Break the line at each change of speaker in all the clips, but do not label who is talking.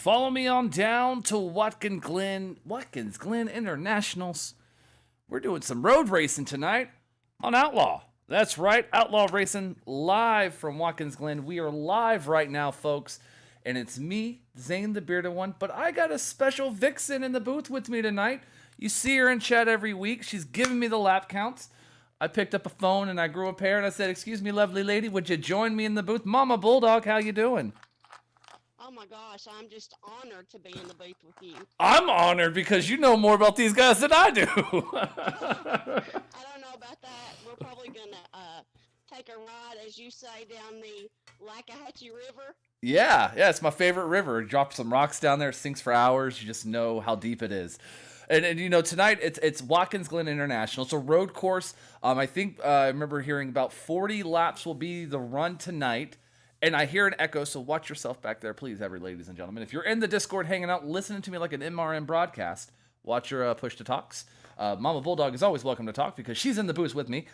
Follow me on down to Watkins Glen Internationals. We're doing some road racing tonight on Outlaw. That's right, Outlaw Racing live from Watkins Glen. We are live right now, folks, and it's me, Zane the Bearded One, but I got a special vixen in the booth with me tonight. You see her in chat every week. She's giving me the lap counts. I picked up a phone and I grew a pair and I said, "Excuse me, lovely lady, would you join me in the booth?" Mama Bulldog, how you doing?
Oh my gosh, I'm just honored to be in the booth with you.
I'm honored because you know more about these guys than I do.
I don't know about that. We're probably going to take a ride, as you say, down the Lackahatchee River.
Yeah, it's my favorite river. Drop some rocks down there, sinks for hours. You just know how deep it is. And you know, tonight it's Watkins Glen International. It's a road course. I think I remember hearing about 40 laps will be the run tonight. And I hear an echo, so watch yourself back there, please, ladies and gentlemen. If you're in the Discord hanging out, listening to me like an MRN broadcast, watch your push to talks. Mama Bulldog is always welcome to talk because she's in the booth with me.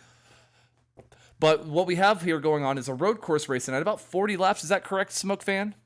But what we have here going on is a road course racing at about 40 laps. Is that correct, Smoke Fan?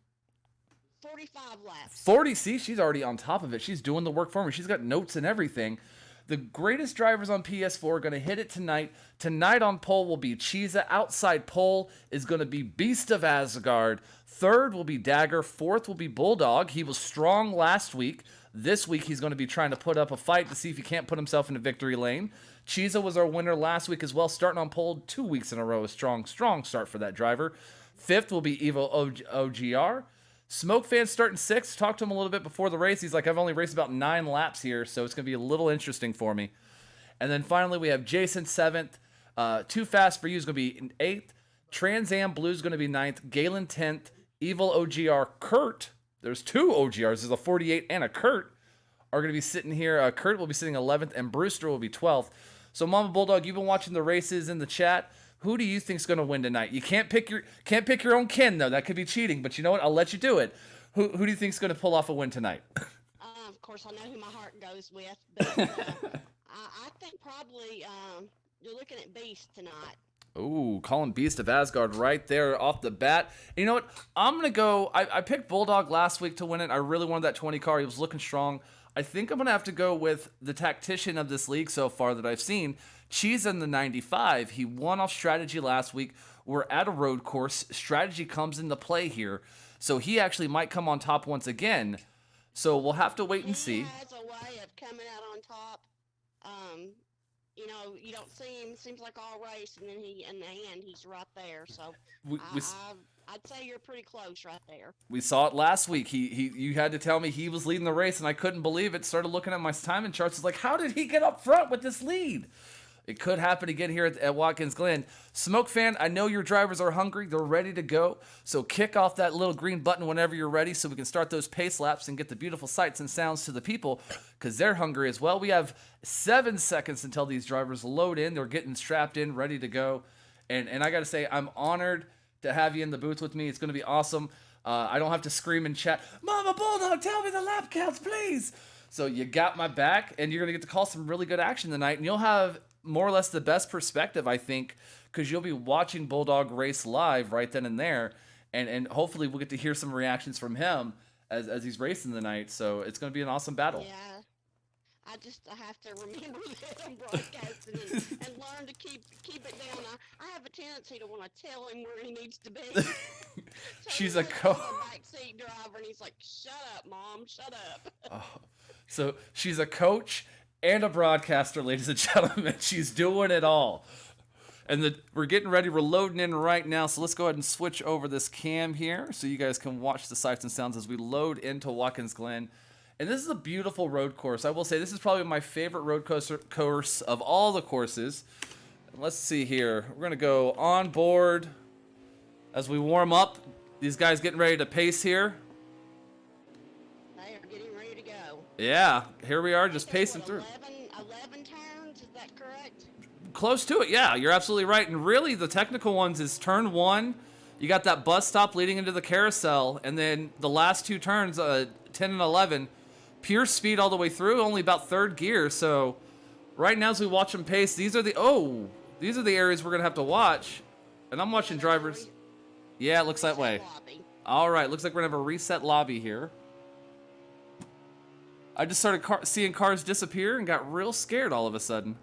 45 laps.
40. See, she's already on top of it. She's doing the work for me. She's got notes and everything. The greatest drivers on PS4 are going to hit it tonight. Tonight on pole will be Chiza. Outside pole is going to be Beast of Asgard. Third will be Dagger. Fourth will be Bulldog. He was strong last week. This week he's going to be trying to put up a fight to see if he can't put himself in a victory lane. Chiza was our winner last week as well, starting on pole 2 weeks in a row. A strong start for that driver. Fifth will be Evo OGR. Smoke Fan starting sixth. Talked to him a little bit before the race. He's like, I've only raced about 9 laps here, so it's going to be a little interesting for me. And then finally, we have Jason seventh. Too Fast for You is going to be in eighth. Trans Am Blue is going to be ninth. Galen 10th. Evil OGR Kurt. There's 2 OGRs. There's a 48 and a Kurt. Are going to be sitting here. Kurt will be sitting 11th, and Brewster will be 12th. So, Mama Bulldog, you've been watching the races in the chat. Who do you think's going to win tonight? You can't pick your own kin, though. That could be cheating. But you know what? I'll let you do it. Who do you think's going to pull off a win tonight?
Of course, I know who my heart goes with. But I think probably you're looking at Beast tonight.
Ooh, calling Beast of Asgard right there off the bat. And you know what? I'm going to go. I picked Bulldog last week to win it. I really wanted that 20 car. He was looking strong. I think I'm going to have to go with the tactician of this league so far that I've seen. Cheese in the 95. He won off strategy last week. We're at a road course. Strategy comes into play here. So he actually might come on top once again. So we'll have to wait and see.
He has a way of coming out on top. You know, you don't see him. Seems like all race, and then in the end, he's right there. So I'd say you're pretty close right there.
We saw it last week. You had to tell me he was leading the race, and I couldn't believe it. Started looking at my timing charts. It's like, how did he get up front with this lead? It could happen again here at Watkins Glen. Smoke Fan, I know your drivers are hungry. They're ready to go. So kick off that little green button whenever you're ready so we can start those pace laps and get the beautiful sights and sounds to the people because they're hungry as well. We have 7 seconds until these drivers load in. They're getting strapped in, ready to go. And I got to say, I'm honored to have you in the booth with me. It's going to be awesome. I don't have to scream and chat, "Mama Bulldog, tell me the lap counts, please." So you got my back, and you're going to get to call some really good action tonight. And you'll have more or less the best perspective, I think, because you'll be watching Bulldog race live right then and there, and hopefully we'll get to hear some reactions from him as he's racing tonight. So it's going to be an awesome battle.
Yeah, I have to remember that I'm broadcasting and learn to keep it down. I have a tendency to want to tell him where he needs to be. So
She's
a
backseat
driver, and he's like, "Shut up, Mom, shut up."
Oh, so she's a coach and a broadcaster, ladies and gentlemen. She's doing it all. And we're getting ready. We're loading in right now. So let's go ahead and switch over this cam here so you guys can watch the sights and sounds as we load into Watkins Glen. And this is a beautiful road course. I will say this is probably my favorite road course of all the courses. Let's see here. We're going to go on board as we warm up. These guys getting ready to pace here.
They are getting ready to go.
Yeah, here we are just pacing through.
11 turns, is that correct?
Close to it, yeah, you're absolutely right. And really, the technical ones is turn 1. You got that bus stop leading into the carousel. And then the last 2 turns, 10 and 11, pure speed all the way through, only about 3rd gear. So right now as we watch them pace, these are the areas we're going to have to watch. And I'm watching drivers. Yeah, it looks that way.
Lobby.
All right, looks like we're going to have a reset lobby here. I just started seeing cars disappear and got real scared all of a sudden.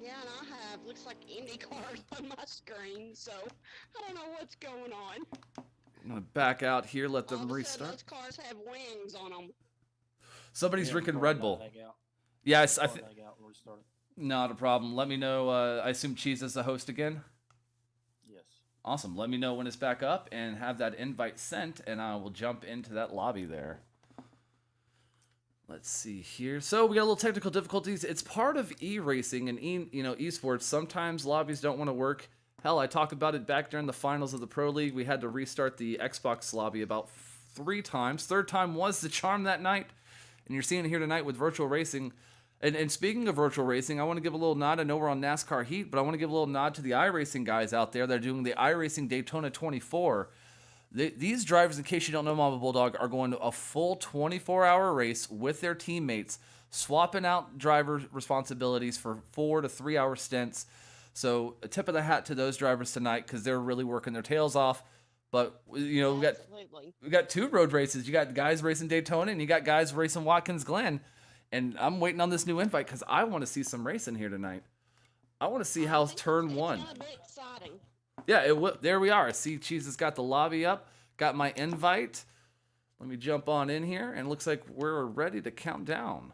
Yeah, and I have. Looks like Indy cars on my screen, so I don't know what's going on.
I'm gonna back out here, let them
all of a
restart.
sudden, those cars have wings on them.
Somebody's drinking Red Bull. Yes, I think. Not a problem. Let me know. I assume Cheese is the host again?
Yes.
Awesome. Let me know when it's back up and have that invite sent, and I will jump into that lobby there. Let's see here. So we got a little technical difficulties. It's part of e-racing and esports. Sometimes lobbies don't want to work. Hell, I talked about it back during the finals of the Pro League. We had to restart the Xbox lobby about 3 times. Third time was the charm that night. And you're seeing it here tonight with virtual racing. And speaking of virtual racing, I want to give a little nod. I know we're on NASCAR Heat, but I want to give a little nod to the iRacing guys out there that are doing the iRacing Daytona 24. These drivers, in case you don't know, Mama Bulldog, are going to a full 24-hour race with their teammates, swapping out driver responsibilities for 4 to 3 hour stints. So a tip of the hat to those drivers tonight because they're really working their tails off. But we got 2 road races. You got guys racing Daytona and you got guys racing Watkins Glen. And I'm waiting on this new invite because I want to see some racing here tonight. I want to see how turn 1.
It's gonna be exciting.
Yeah, there we are. I see Cheese has got the lobby up, got my invite. Let me jump on in here, and it looks like we're ready to count down.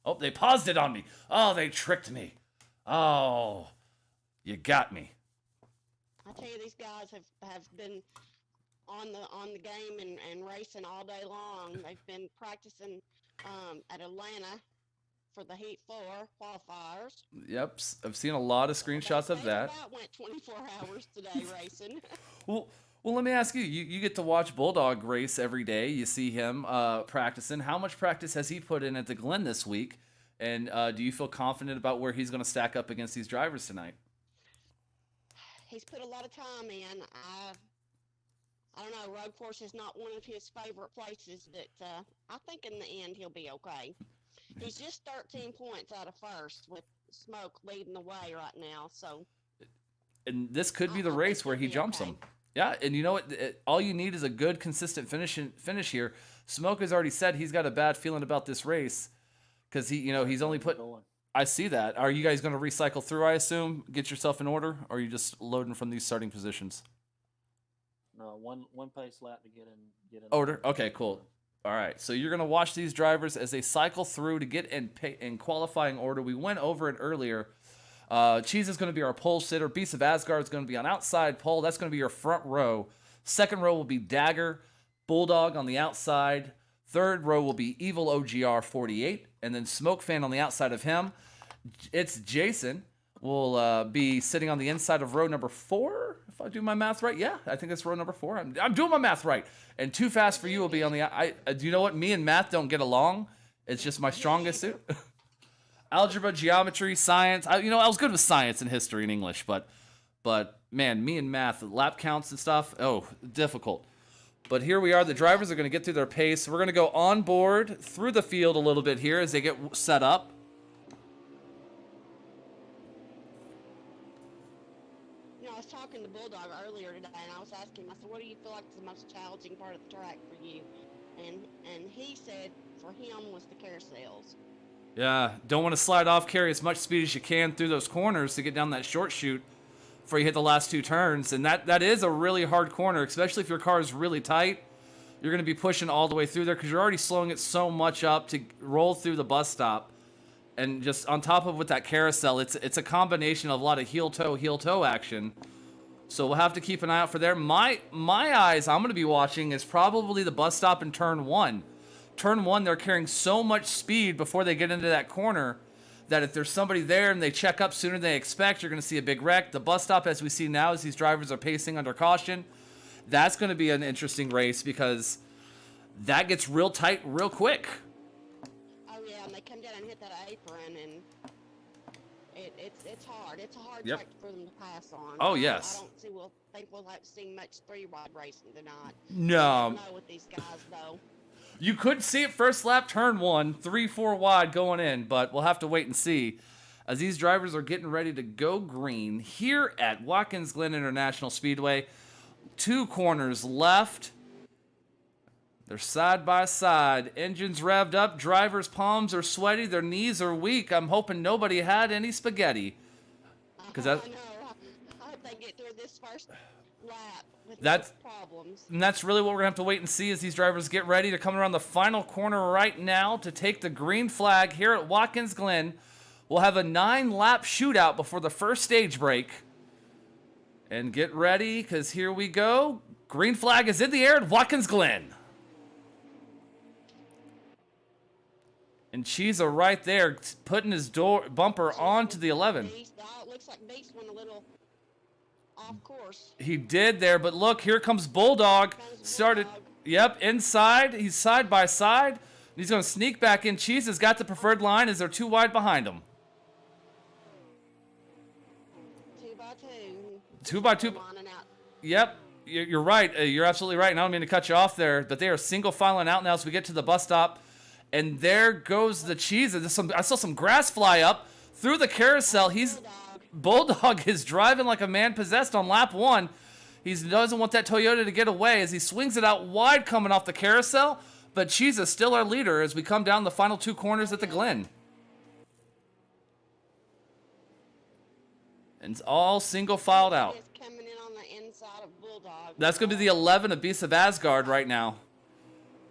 Oh, they paused it on me. Oh, they tricked me. Oh, you got me.
I tell you, these guys have been on the game and racing all day long. They've been practicing at Atlanta for the Heat 4 qualifiers.
Yep, I've seen a lot of screenshots of that.
That went 24 hours today racing.
Well, let me ask you. You get to watch Bulldog race every day. You see him practicing. How much practice has he put in at the Glen this week? And do you feel confident about where he's going to stack up against these drivers tonight?
He's put a lot of time in. I don't know. Road course is not one of his favorite places, but I think in the end he'll be okay. He's just 13 points out of first with Smoke leading the way right now. So,
and this could be the race where he jumps him. Yeah, and you know what? All you need is a good, consistent finish here. Smoke has already said he's got a bad feeling about this race because he's only put. I see that. Are you guys going to recycle through? I assume, get yourself in order, or are you just loading from these starting positions?
No, one pace lap to get in
order. Okay, cool. All right, so you're gonna watch these drivers as they cycle through to get in qualifying order. We went over it earlier. Cheese is gonna be our pole sitter. Beast of Asgard is gonna be on outside pole. That's gonna be your front row. Second row will be Dagger, Bulldog on the outside. Third row will be Evil OGR 48, and then Smoke Fan on the outside of him. It's Jason will be sitting on the inside of row number 4. If I do my math right, yeah, I think that's row number 4. I'm doing my math right. And Too Fast for You will be on the. Do you know what? Me and math don't get along. It's just my strongest suit. Algebra, geometry, science. I was good with science and history and English, but man, me and math, lap counts and stuff. Oh, difficult. But here we are. The drivers are going to get through their pace. We're going to go on board through the field a little bit here as they get set up.
I was talking to Bulldog earlier today, and I was asking him, I said, what do you feel like is the most challenging part of the track for you? And he said for him was the carousels.
Yeah, don't want to slide off, carry as much speed as you can through those corners to get down that short chute before you hit the last 2 turns. And that is a really hard corner, especially if your car is really tight. You're going to be pushing all the way through there because you're already slowing it so much up to roll through the bus stop. And just on top of with that carousel, it's a combination of a lot of heel-toe action. So we'll have to keep an eye out for there. My eyes, I'm going to be watching is probably the bus stop in turn 1. Turn 1, they're carrying so much speed before they get into that corner that if there's somebody there and they check up sooner than they expect, you're going to see a big wreck. The bus stop, as we see now, as these drivers are pacing under caution, that's going to be an interesting race because that gets real tight real quick.
Oh, yeah, and they come down and hit that apron, and it's hard. It's a hard
Yep.
track for them to pass on.
Oh, yes.
I don't think we'll have seen much 3-wide racing tonight.
No.
I don't know with these guys, though.
You could see it first lap, turn 1, 3-4 wide going in, but we'll have to wait and see as these drivers are getting ready to go green here at Watkins Glen International Speedway. 2 corners left. They're side by side. Engines revved up. Drivers' palms are sweaty. Their knees are weak. I'm hoping nobody had any spaghetti. Because
I know. I hope they get through this first lap with no problems.
And that's really what we're going to have to wait and see as these drivers get ready to come around the final corner right now to take the green flag here at Watkins Glen. We'll have a 9-lap shootout before the first stage break. And get ready, because here we go. Green flag is in the air at Watkins Glen. And Chiesa right there, putting his bumper onto the 11.
It looks like Beast went a little off course.
He did there, but look, here comes Bulldog. Started, yep, inside. He's side by side. He's going to sneak back in. Chiesa's got the preferred line as they're too wide behind him.
2x2.
2x2. Yep, you're right. You're absolutely right. And I don't mean to cut you off there, but they are single filing out now as we get to the bus stop. And there goes the Chiesa. I saw some grass fly up through the carousel. Bulldog is driving like a man possessed on lap 1. He doesn't want that Toyota to get away as he swings it out wide coming off the carousel. But Chiesa still our leader as we come down the final 2 corners at the Glen. And it's all single filed out.
Coming in on the inside of Bulldog.
That's going to be the 11 of Beast of Asgard right now.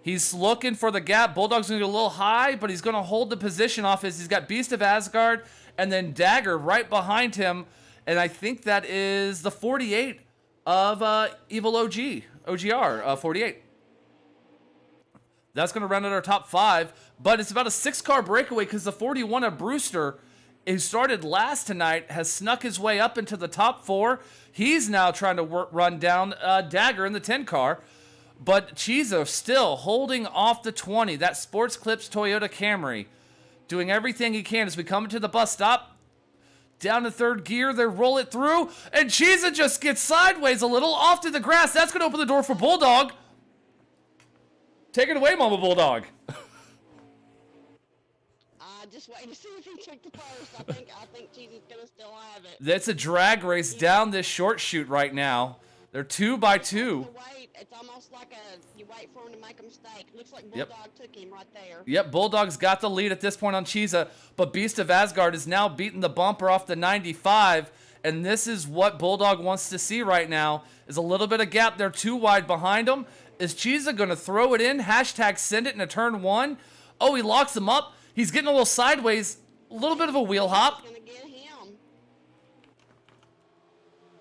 He's looking for the gap. Bulldog's going to get a little high, but he's going to hold the position off as he's got Beast of Asgard and then Dagger right behind him. And I think that is the 48 of Evil OGR 48. That's going to round out our top 5, but it's about a 6-car breakaway because the 41 of Brewster, who started last tonight, has snuck his way up into the top 4. He's now trying to run down Dagger in the 10 car. But Chiesa still holding off the 20. That Sports Clips Toyota Camry. Doing everything he can as we come into the bus stop. Down to 3rd gear. They roll it through. And Chiesa just gets sideways a little off to the grass. That's going to open the door for Bulldog. Take it away, Mama Bulldog.
Just waiting to see if he took the first. I think Chiesa's going to still have it.
That's a drag race down this short chute right now. They're 2x2.
It's almost like you wait for him to make a mistake. Looks like Bulldog took him right there.
Yep, Bulldog's got the lead at this point on Chiesa, but Beast of Asgard is now beating the bumper off the 95, and this is what Bulldog wants to see right now, is a little bit of gap. They're too wide behind him. Is Chiesa going to throw it in? Hashtag send it in a turn 1. Oh, he locks him up. He's getting a little sideways, a little bit of a wheel hop.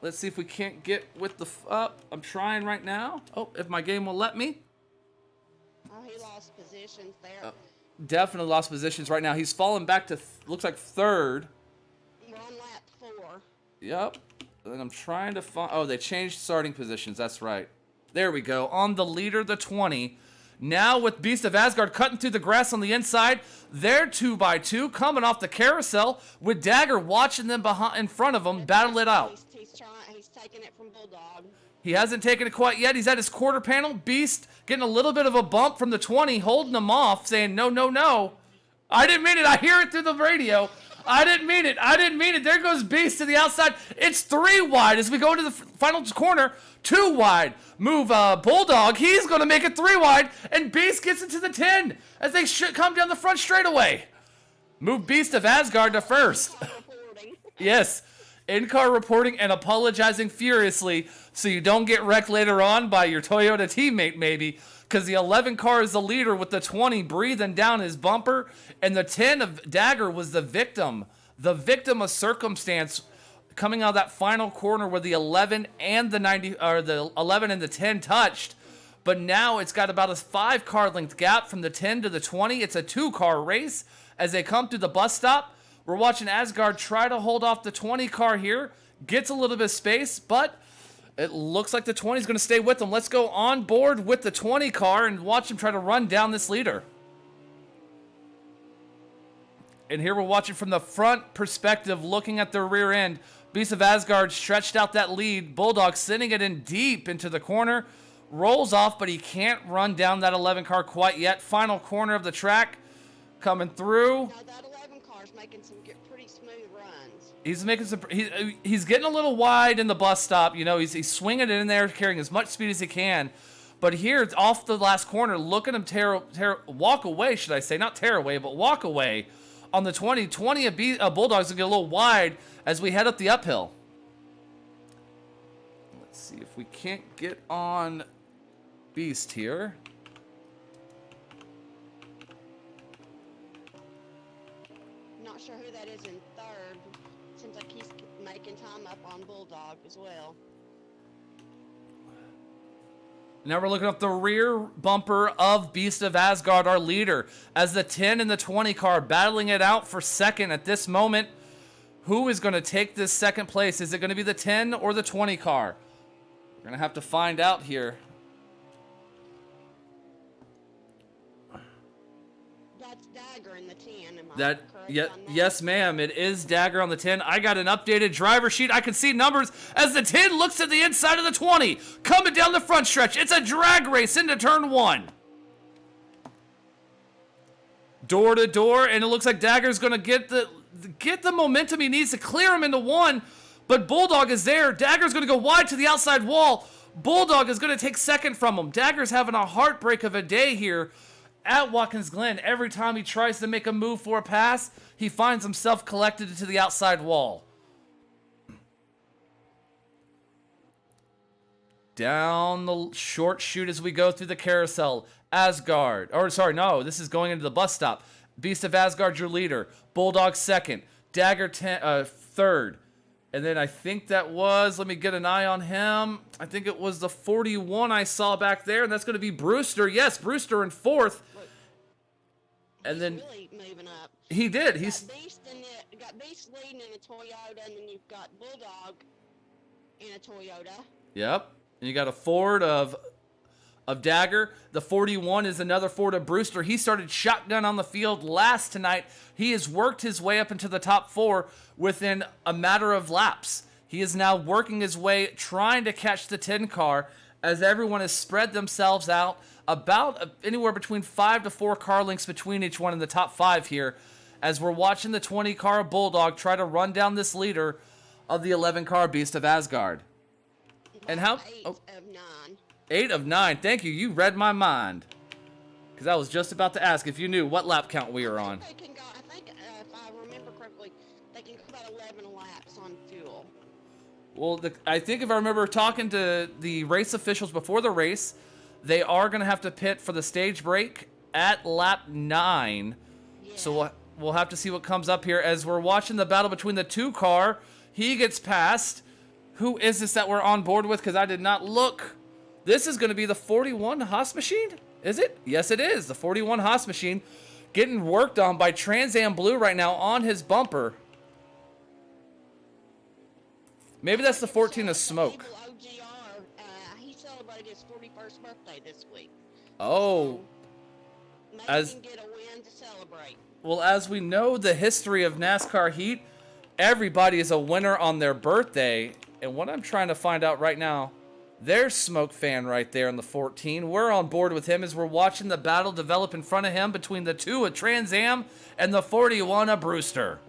Let's see if we can't get with the I'm trying right now. Oh, if my game will let me.
Oh, he lost positions there.
Definitely lost positions right now. He's fallen back to, looks like 3rd.
We're on lap 4.
Yep. And I'm trying to find, oh, they changed starting positions. That's right. There we go. On the leader, the 20. Now with Beast of Asgard cutting through the grass on the inside. They're 2x2 coming off the carousel with Dagger watching them in front of him battle it out.
He's taking it from Bulldog.
He hasn't taken it quite yet. He's at his quarter panel. Beast getting a little bit of a bump from the 20, holding him off, saying, no, no, no. I didn't mean it. I hear it through the radio. I didn't mean it. I didn't mean it. There goes Beast to the outside. It's 3 wide as we go to the final corner. 2 wide. Move Bulldog. He's going to make it 3 wide. And Beast gets into the 10 as they come down the front straightaway. Move Beast of Asgard to first. Yes. In-car reporting and apologizing furiously so you don't get wrecked later on by your Toyota teammate maybe, because the 11 car is the leader with the 20 breathing down his bumper, and the 10 of Dagger was the victim of circumstance coming out of that final corner where the 11 and the 90 or the 11 and the 10 touched. But now it's got about a 5-car length gap from the 10 to the 20. It's a 2-car race as they come through the bus stop. We're watching Asgard try to hold off the 20 car here. Gets a little bit of space, but it looks like the 20 is going to stay with them. Let's go on board with the 20 car and watch him try to run down this leader. And here we're watching from the front perspective, looking at the rear end. Beast of Asgard stretched out that lead. Bulldog sending it in deep into the corner. Rolls off, but he can't run down that 11 car quite yet. Final corner of the track coming through.
No, that 11 car's making some pretty smooth runs.
He's making some. He's getting a little wide in the bus stop. You know, he's swinging it in there, carrying as much speed as he can. But here, it's off the last corner. Look at him walk away, should I say. Not tear away, but walk away on the 20. 20 of Bulldog's going to get a little wide as we head up the uphill. Let's see if we can't get on Beast here.
Not sure who that is in third. Seems like he's making time up on Bulldog as well.
Now we're looking up the rear bumper of Beast of Asgard, our leader, as the 10 and the 20 car battling it out for second at this moment. Who is going to take this second place? Is it going to be the 10 or the 20 car? We're going to have to find out here.
That's Dagger in the 10. Am I
That,
correct
yeah,
on that?
yes, ma'am. It is Dagger on the 10. I got an updated driver sheet. I can see numbers as the 10 looks at the inside of the 20. Coming down the front stretch. It's a drag race into turn 1. Door to door, and it looks like Dagger's going to get the momentum he needs to clear him into 1. But Bulldog is there. Dagger's going to go wide to the outside wall. Bulldog is going to take second from him. Dagger's having a heartbreak of a day here at Watkins Glen. Every time he tries to make a move for a pass, he finds himself collected to the outside wall. Down the short chute as we go through the carousel. Asgard, or sorry, no, this is going into the bus stop. Beast of Asgard, your leader. Bulldog second. Dagger third. And then I think that was, let me get an eye on him. I think it was the 41 I saw back there, and that's going to be Brewster. Yes, Brewster in fourth. And
He's
then
really moving up.
he did.
You
He's
got Beast leading in a Toyota, and then you've got Bulldog in a Toyota.
Yep. And you got a Ford of Dagger. The 41 is another Ford of Brewster. He started shotgun on the field last tonight. He has worked his way up into the top 4 within a matter of laps. He is now working his way, trying to catch the 10 car as everyone has spread themselves out about anywhere between 5 to 4 car lengths between each one in the top 5 here, as we're watching the 20 car Bulldog try to run down this leader of the 11 car Beast of Asgard. And how?
8
Oh.
of 9.
8 of 9. Thank you. You read my mind. Because I was just about to ask if you knew what lap count we were on.
I think, if I remember correctly, they can go about 11 laps on fuel.
Well, I think if I remember talking to the race officials before the race, they are going to have to pit for the stage break at lap 9.
Yeah.
So we'll have to see what comes up here as we're watching the battle between the 2 car. He gets past. Who is this that we're on board with? Because I did not look. This is going to be the 41 Haas machine? Is it? Yes, it is. The 41 Haas machine getting worked on by Trans Am Blue right now on his bumper. Maybe that's the 14 of Smoke.
OGR, he celebrated his 41st birthday this week.
Oh.
Maybe
As-
he can get a win to celebrate.
Well, as we know the history of NASCAR Heat, everybody is a winner on their birthday. And what I'm trying to find out right now, there's Smoke Fan right there in the 14. We're on board with him as we're watching the battle develop in front of him between the 2 of Trans Am and the 41 of Brewster.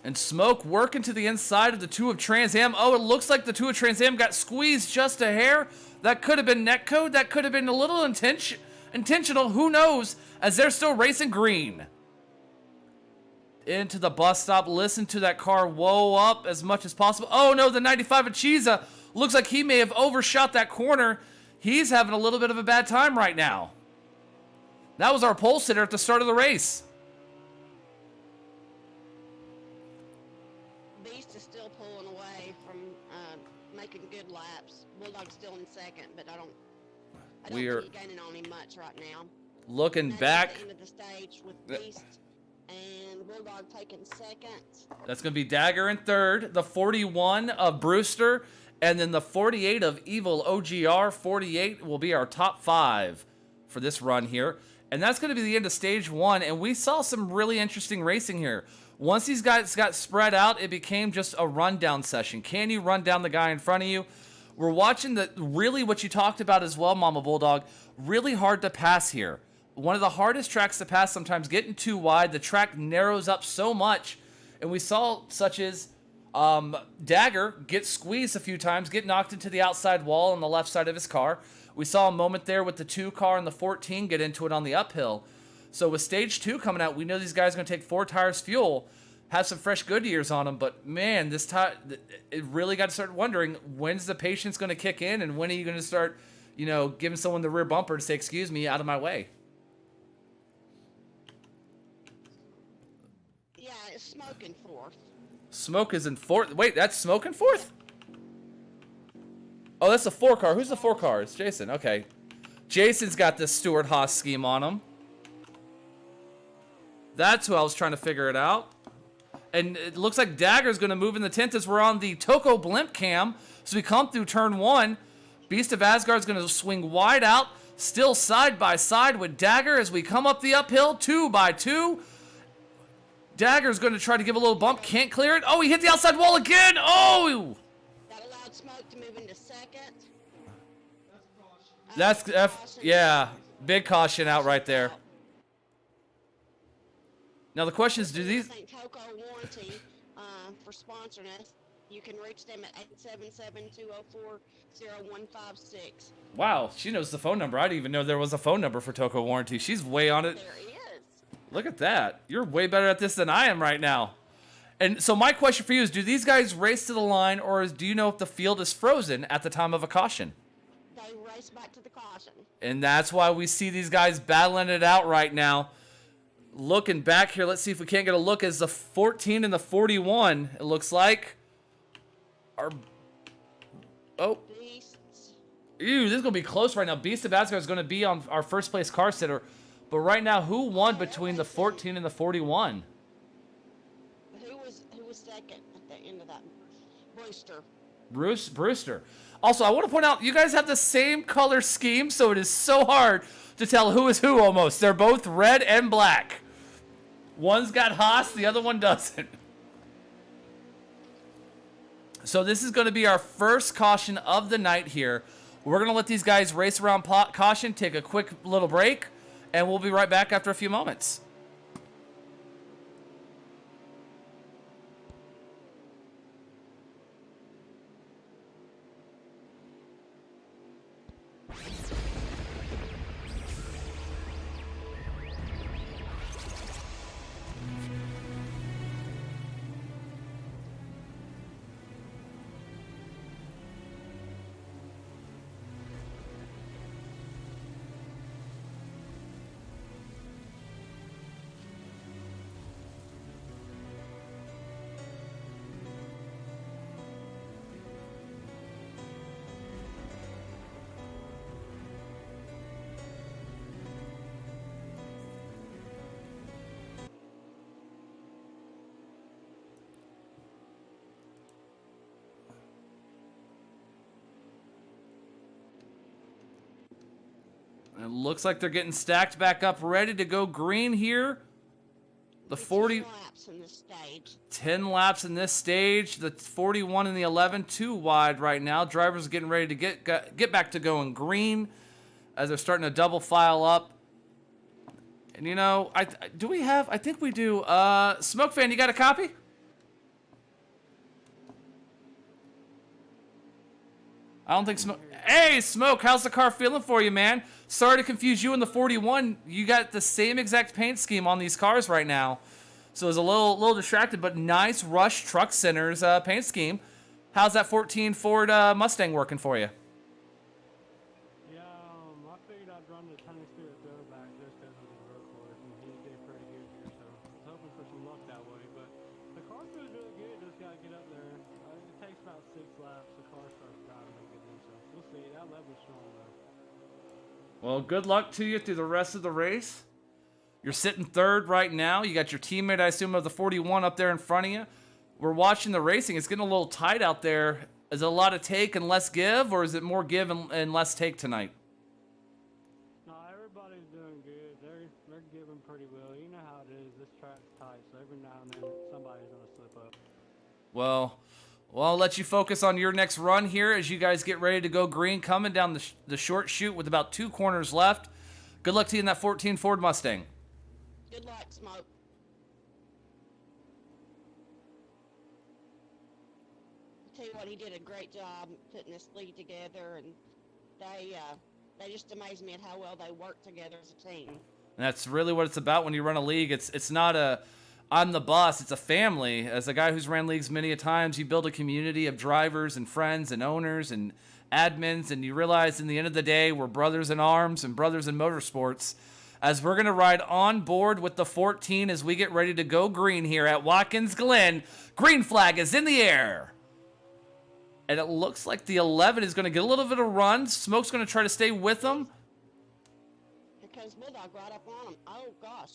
And Smoke working to the inside of the 2 of Trans Am. Oh, it looks like the 2 of Trans Am got squeezed just a hair. That could have been netcode. That could have been a little intentional. Who knows? As they're still racing green. Into the bus stop. Listen to that car whoa up as much as possible. Oh no, the 95 of Chiza looks like he may have overshot that corner. He's having a little bit of a bad time right now. That was our pole sitter at the start of the race.
Beast is still pulling away from making good laps. Bulldog's still in second, but I don't think you're gaining on him much right now.
Looking
Now
back.
At the end of the stage with Beast and Bulldog taking second.
That's going to be Dagger in third, the 41 of Brewster, and then the 48 of Evil OGR. 48 will be our top 5 for this run here. And that's going to be the end of stage 1, and we saw some really interesting racing here. Once these guys got spread out, it became just a rundown session. Can you run down the guy in front of you? We're watching really what you talked about as well, Mama Bulldog. Really hard to pass here. One of the hardest tracks to pass, sometimes getting too wide. The track narrows up so much. And we saw such as Dagger gets squeezed a few times, get knocked into the outside wall on the left side of his car. We saw a moment there with the 2 car and the 14 get into it on the uphill. So with stage 2 coming out, we know these guys are going to take 4 tires fuel, have some fresh Goodyears on them. But man, this time it really got to start wondering, when's the patience going to kick in, and when are you going to start, giving someone the rear bumper to say, excuse me, out of my way?
Yeah, it's Smoke in 4th.
Smoke is in 4th. Wait, that's Smoke in 4th? Oh, that's the 4 car. Who's the 4 car? It's Jason. Okay. Jason's got this Stuart Haas scheme on him. That's who I was trying to figure it out. And it looks like Dagger's going to move in the 10th as we're on the Toko blimp cam. So we come through turn 1. Beast of Asgard's going to swing wide out. Still side by side with Dagger as we come up the uphill 2 by 2. Dagger's going to try to give a little bump. Can't clear it. Oh, he hit the outside wall again. Oh!
That allowed Smoke to move into 2nd.
Yeah, big caution out right there. Now the question is, do these...
I think Toko Warranty, for sponsoring us, you can reach them at 877-204-0156.
Wow, she knows the phone number. I didn't even know there was a phone number for Toko Warranty. She's way on it.
There is.
Look at that. You're way better at this than I am right now. And so my question for you is, do these guys race to the line, or do you know if the field is frozen at the time of a caution?
They race back to the caution.
And that's why we see these guys battling it out right now. Looking back here, let's see if we can't get a look as the 14 and the 41, it looks like, are... Oh.
Beasts.
Ew, this is going to be close right now. Beast of Asgard is going to be on our first place car sitter. But right now, who won between the 14 and the 41?
Who was second at the end of that?
Brewster. Also, I want to point out, you guys have the same color scheme, so it is so hard to tell who is who almost. They're both red and black. One's got Haas, the other one doesn't. So this is going to be our first caution of the night here. We're going to let these guys race around caution, take a quick little break, and we'll be right back after a few moments. It looks like they're getting stacked back up, ready to go green here. The 40...
10 laps in this stage.
10 laps in this stage. The 41 and the 11, too wide right now. Drivers are getting ready to get back to going green as they're starting to double file up. And, I think we do. Smoke Fan, you got a copy? I don't think Smoke... Hey, Smoke, how's the car feeling for you, man? Sorry to confuse you and the 41. You got the same exact paint scheme on these cars right now. So it was a little distracted, but nice Rush Truck Center's paint scheme. How's that 14 Ford Mustang working for you?
Yeah, I figured I'd run the Tiny Spirit throwback just because of the road course, and he did pretty good here, so I was hoping for some luck that way. But the car feels really good, just got to get up there. It takes about 6 laps, the car starts driving really good, so we'll see. That level's strong, though.
Well, good luck to you through the rest of the race. You're sitting third right now. You got your teammate, I assume, of the 41 up there in front of you. We're watching the racing. It's getting a little tight out there. Is it a lot of take and less give, or is it more give and less take tonight?
No, everybody's doing good. They're giving pretty well. You know how it is. This track's tight, so every now and then somebody's going to slip up.
Well, I'll let you focus on your next run here as you guys get ready to go green, coming down the short chute with about 2 corners left. Good luck to you in that 14 Ford Mustang.
Good luck, Smoke. tell you what, he did a great job putting this lead together, and they just amaze me at how well they work together as a team.
And that's really what it's about when you run a league. It's not a I'm the boss. It's a family. As a guy who's ran leagues many a times, you build a community of drivers and friends and owners and admins, and you realize in the end of the day, we're brothers in arms and brothers in motorsports. As we're going to ride on board with the 14 as we get ready to go green here at Watkins Glen. Green flag is in the air. And it looks like the 11 is going to get a little bit of run. Smoke's going to try to stay with him.
Here comes Bulldog right up on him. Oh, gosh.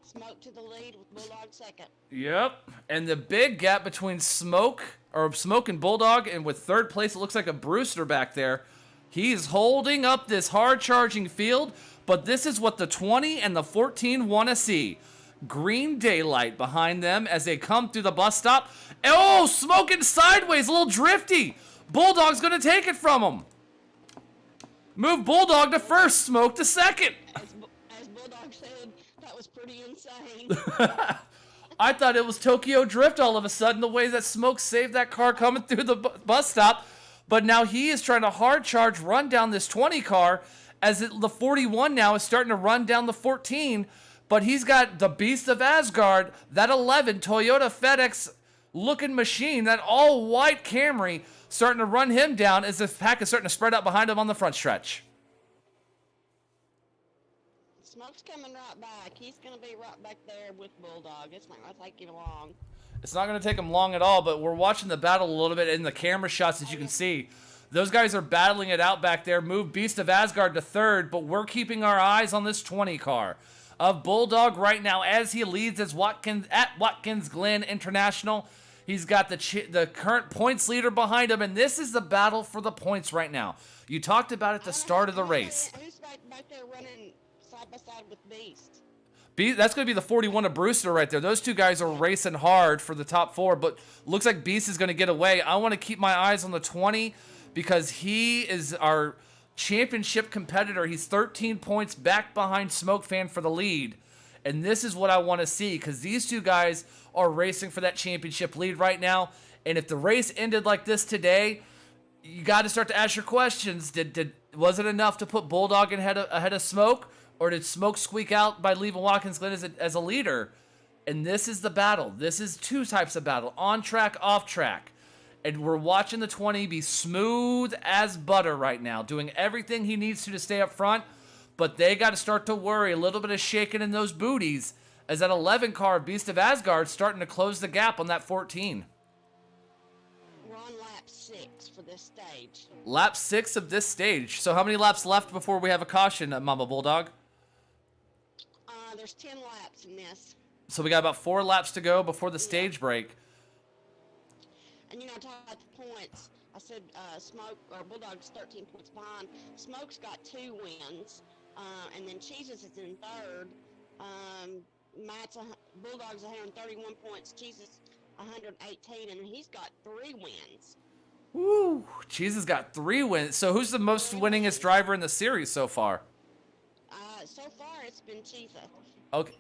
Smoke to the lead with Bulldog second.
Yep. And the big gap between Smoke and Bulldog, and with third place, it looks like a Brewster back there. He's holding up this hard-charging field, but this is what the 20 and the 14 want to see. Green daylight behind them as they come through the bus stop. Oh, Smoking sideways, a little drifty. Bulldog's going to take it from him. Move Bulldog to first, Smoke to second.
As Bulldog said, that was pretty insane.
I thought it was Tokyo Drift all of a sudden, the way that Smoke saved that car coming through the bus stop. But now he is trying to hard charge, run down this 20 car, as the 41 now is starting to run down the 14. But he's got the Beast of Asgard, that 11 Toyota FedEx looking machine, that all white Camry, starting to run him down as the pack is starting to spread out behind him on the front stretch.
Smoke's coming right back. He's going to be right back there with Bulldog. It's not going to take him long.
It's not going to take him long at all, but we're watching the battle a little bit in the camera shots, as you can see. Those guys are battling it out back there. Move Beast of Asgard to third, but we're keeping our eyes on this 20 car of Bulldog right now as he leads at Watkins Glen International. He's got the current points leader behind him, and this is the battle for the points right now. You talked about at the start of the race.
Who's back there running side by side with Beast?
That's going to be the 41 of Brewster right there. Those two guys are racing hard for the top four, but looks like Beast is going to get away. I want to keep my eyes on the 20 because he is our championship competitor. He's 13 points back behind Smoke Fan for the lead. And this is what I want to see because these two guys are racing for that championship lead right now. And if the race ended like this today, you got to start to ask your questions. Was it enough to put Bulldog ahead of Smoke? Or did Smoke squeak out by leaving Watkins Glen as a leader? And this is the battle. This is two types of battle. On track, off track. And we're watching the 20 be smooth as butter right now. Doing everything he needs to stay up front. But they got to start to worry. A little bit of shaking in those booties. As that 11 car, Beast of Asgard, starting to close the gap on that 14.
We're on lap 6 for this stage.
Lap 6 of this stage. So how many laps left before we have a caution, Mama Bulldog?
There's 10 laps in this.
So we got about 4 laps to go before the stage break.
And talking about the points, I said Bulldog's 13 points behind. Smoke's got 2 wins, and then Jesus is in third. Bulldog's 131 points, Jesus 118, and he's got 3 wins.
Woo! Jesus got 3 wins. So who's the most winningest driver in the series so far?
So far, it's been Chiza.
Okay.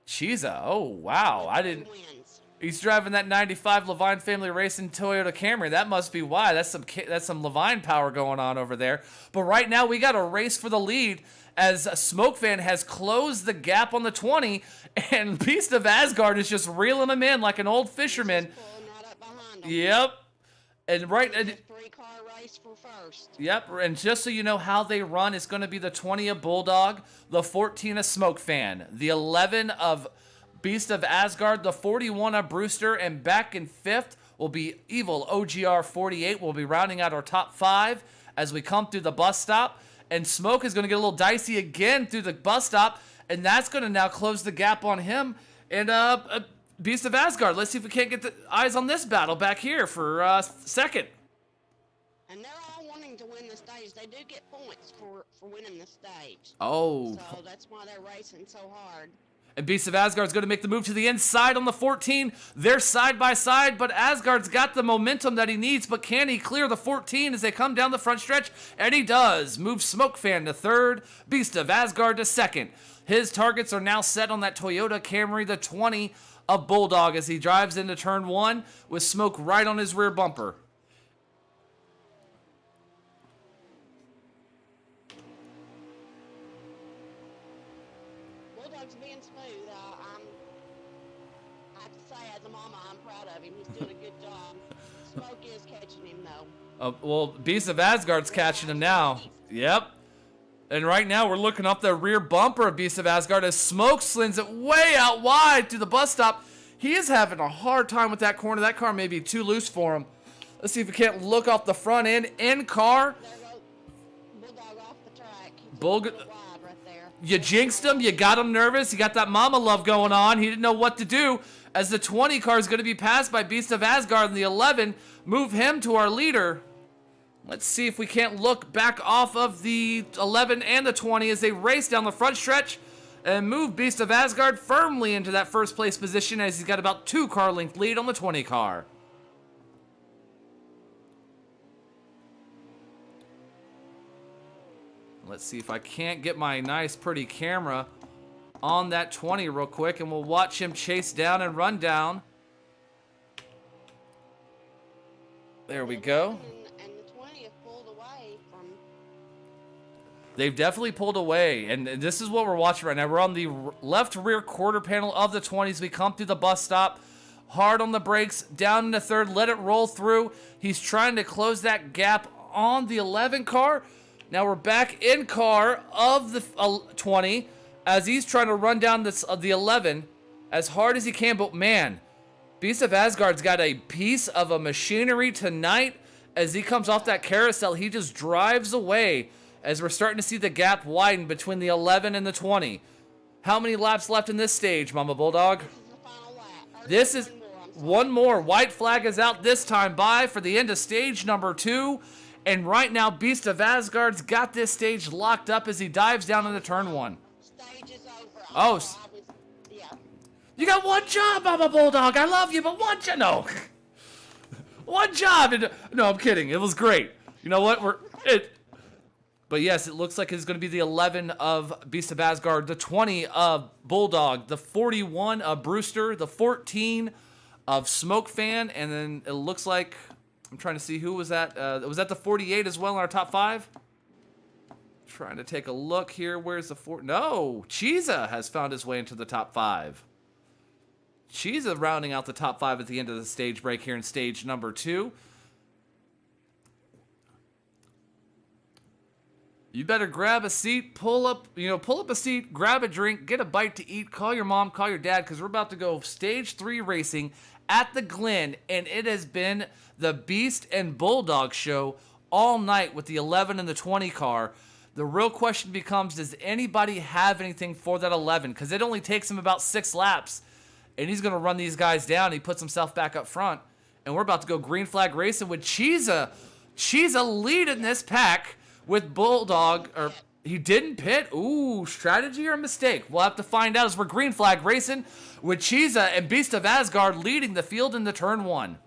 Chiza. Oh, wow. I didn't...
Wins.
He's driving that 95 Levine Family Racing Toyota Camry. That must be why. That's some Levine power going on over there. But right now, we got a race for the lead as Smoke Fan has closed the gap on the 20, and Beast of Asgard is just reeling him in like an old fisherman.
Pulling right up behind him.
Yep. And right...
It's a 3-car race for first.
Yep, and just so you know how they run, it's going to be the 20 of Bulldog, the 14 of Smoke Fan, the 11 of Beast of Asgard, the 41 of Brewster, and back in 5th will be Evil OGR 48. We'll be rounding out our top 5 as we come through the bus stop, and Smoke is going to get a little dicey again through the bus stop, and that's going to now close the gap on him. And Beast of Asgard, let's see if we can't get the eyes on this battle back here for second.
And they're all wanting to win the stage. They do get points for winning the stage.
Oh.
So that's why they're racing so hard.
And Beast of Asgard's going to make the move to the inside on the 14. They're side by side, but Asgard's got the momentum that he needs. But can he clear the 14 as they come down the front stretch? And he does. Move Smoke Fan to third. Beast of Asgard to second. His targets are now set on that Toyota Camry, the 20 of Bulldog, as he drives into turn 1 with smoke right on his rear bumper.
Bulldog's being smooth. I have to say, as a mama, I'm proud of him. He's doing a good job. Smoke is catching him, though.
Well, Beast of Asgard's catching him now. Yep. And right now, we're looking up the rear bumper of Beast of Asgard as Smoke slings it way out wide to the bus stop. He is having a hard time with that corner. That car may be too loose for him. Let's see if we can't look off the front end. In car.
There goes Bulldog off the track. He's
Bulldog.
a little wide right there.
You jinxed him. You got him nervous. You got that mama love going on. He didn't know what to do, as the 20 car is going to be passed by Beast of Asgard, and the 11 move him to our leader. Let's see if we can't look back off of the 11 and the 20 as they race down the front stretch and move Beast of Asgard firmly into that first place position, as he's got about 2 car length lead on the 20 car. Let's see if I can't get my nice pretty camera on that 20 real quick, and we'll watch him chase down and run down. There we go.
And the 20 have pulled away from...
They've definitely pulled away, and this is what we're watching right now. We're on the left rear quarter panel of the 20s. We come through the bus stop, hard on the brakes, down in the third, let it roll through. He's trying to close that gap on the 11 car. Now we're back in car of the 20 as he's trying to run down the 11 as hard as he can. But man, Beast of Asgard's got a piece of a machinery tonight. As he comes off that carousel, he just drives away as we're starting to see the gap widen between the 11 and the 20. How many laps left in this stage, Mama Bulldog?
This is the final lap.
This is one more. White flag is out this time by for the end of stage number 2. And right now, Beast of Asgard's got this stage locked up as he dives down into turn 1.
Stage is over.
Oh,
Yeah.
you got one job, Mama Bulldog. I love you, but one job. No. One job. No, I'm kidding. It was great. You know what? But yes, it looks like it's going to be the 11 of Beast of Asgard, the 20 of Bulldog, the 41 of Brewster, the 14 of Smoke Fan, and then it looks like... I'm trying to see who was that. Was that the 48 as well in our top 5? Trying to take a look here. Where's the 4? No, Chiza has found his way into the top 5. Chiza rounding out the top 5 at the end of the stage break here in stage number 2. You better grab a seat, pull up a seat, grab a drink, get a bite to eat, call your mom, call your dad, because we're about to go stage 3 racing at the Glen, and it has been the Beast and Bulldog show all night with the 11 and the 20 car. The real question becomes, does anybody have anything for that 11? Because it only takes him about 6 laps, and he's going to run these guys down. He puts himself back up front, and we're about to go green flag racing with Chiza. Chiza leading this pack with Bulldog, or he didn't pit. Ooh, strategy or mistake? We'll have to find out as we're green flag racing with Chiza and Beast of Asgard leading the field in the turn 1.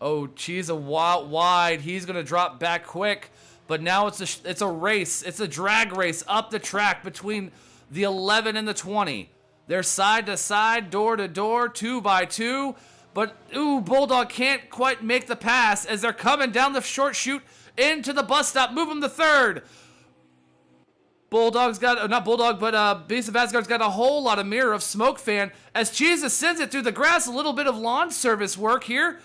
Oh, Chiza wide. He's going to drop back quick. But now it's a race. It's a drag race up the track between the 11 and the 20. They're side to side, door to door, 2 by 2. But, ooh, Bulldog can't quite make the pass as they're coming down the short chute into the bus stop. Move him to third. Bulldog's got, not Bulldog, but Beast of Asgard's got a whole lot of mirror of Smoke Fan as Chiza sends it through the grass. A little bit of lawn service work here.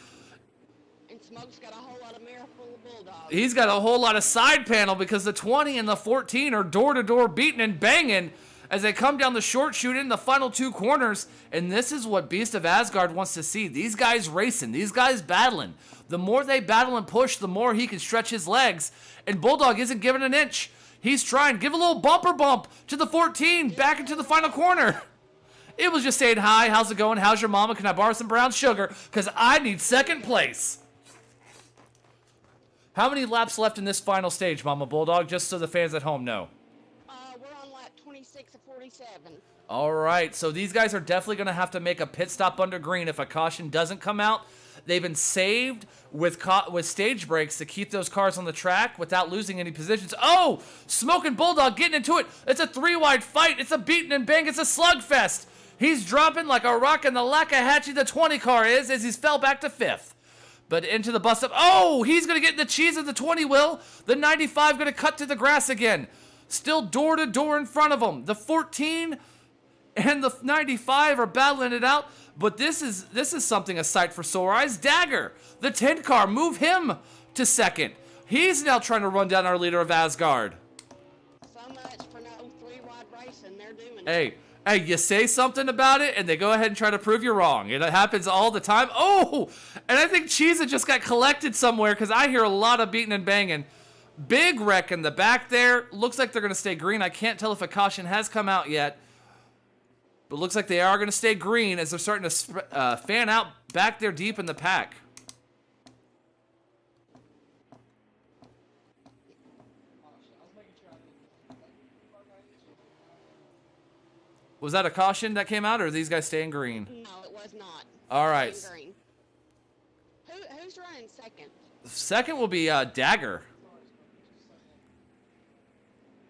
And Smoke's got a whole lot of mirror full of Bulldogs.
He's got a whole lot of side panel because the 20 and the 14 are door-to-door beating and banging as they come down the short chute in the final 2 corners. And this is what Beast of Asgard wants to see. These guys racing, these guys battling. The more they battle and push, the more he can stretch his legs. And Bulldog isn't giving an inch. He's trying. Give a little bumper bump to the 14 back into the final corner. It was just saying, hi, how's it going? How's your mama? Can I borrow some brown sugar? Because I need second place. How many laps left in this final stage, Mama Bulldog, just so the fans at home know?
We're on lap 26 of 47.
All right, so these guys are definitely going to have to make a pit stop under green if a caution doesn't come out. They've been saved with stage breaks to keep those cars on the track without losing any positions. Oh, Smoking Bulldog getting into it. It's a 3-wide fight. It's a beating and bang. It's a slugfest. He's dropping like a rock in the Lakahatchee, the 20 car is, as he's fell back to 5th. But into the bus up. Oh, he's going to get in the cheese of the 20 will. The 95 going to cut to the grass again. Still door to door in front of him. The 14 and the 95 are battling it out. But this is something, a sight for sore eyes. Dagger, the 10 car, move him to 2nd. He's now trying to run down our leader of Asgard.
So much for no 3-wide racing. They're doing
Hey, you say something about it, and they go ahead and try to prove you wrong. It happens all the time. Oh, and I think Cheesa just got collected somewhere because I hear a lot of beating and banging. Big wreck in the back there. Looks like they're going to stay green. I can't tell if a caution has come out yet. But looks like they are going to stay green as they're starting to fan out back there deep in the pack. Was that a caution that came out, or are these guys staying green?
No, it was not.
All right.
Green. Who's running 2nd?
2nd will be Dagger.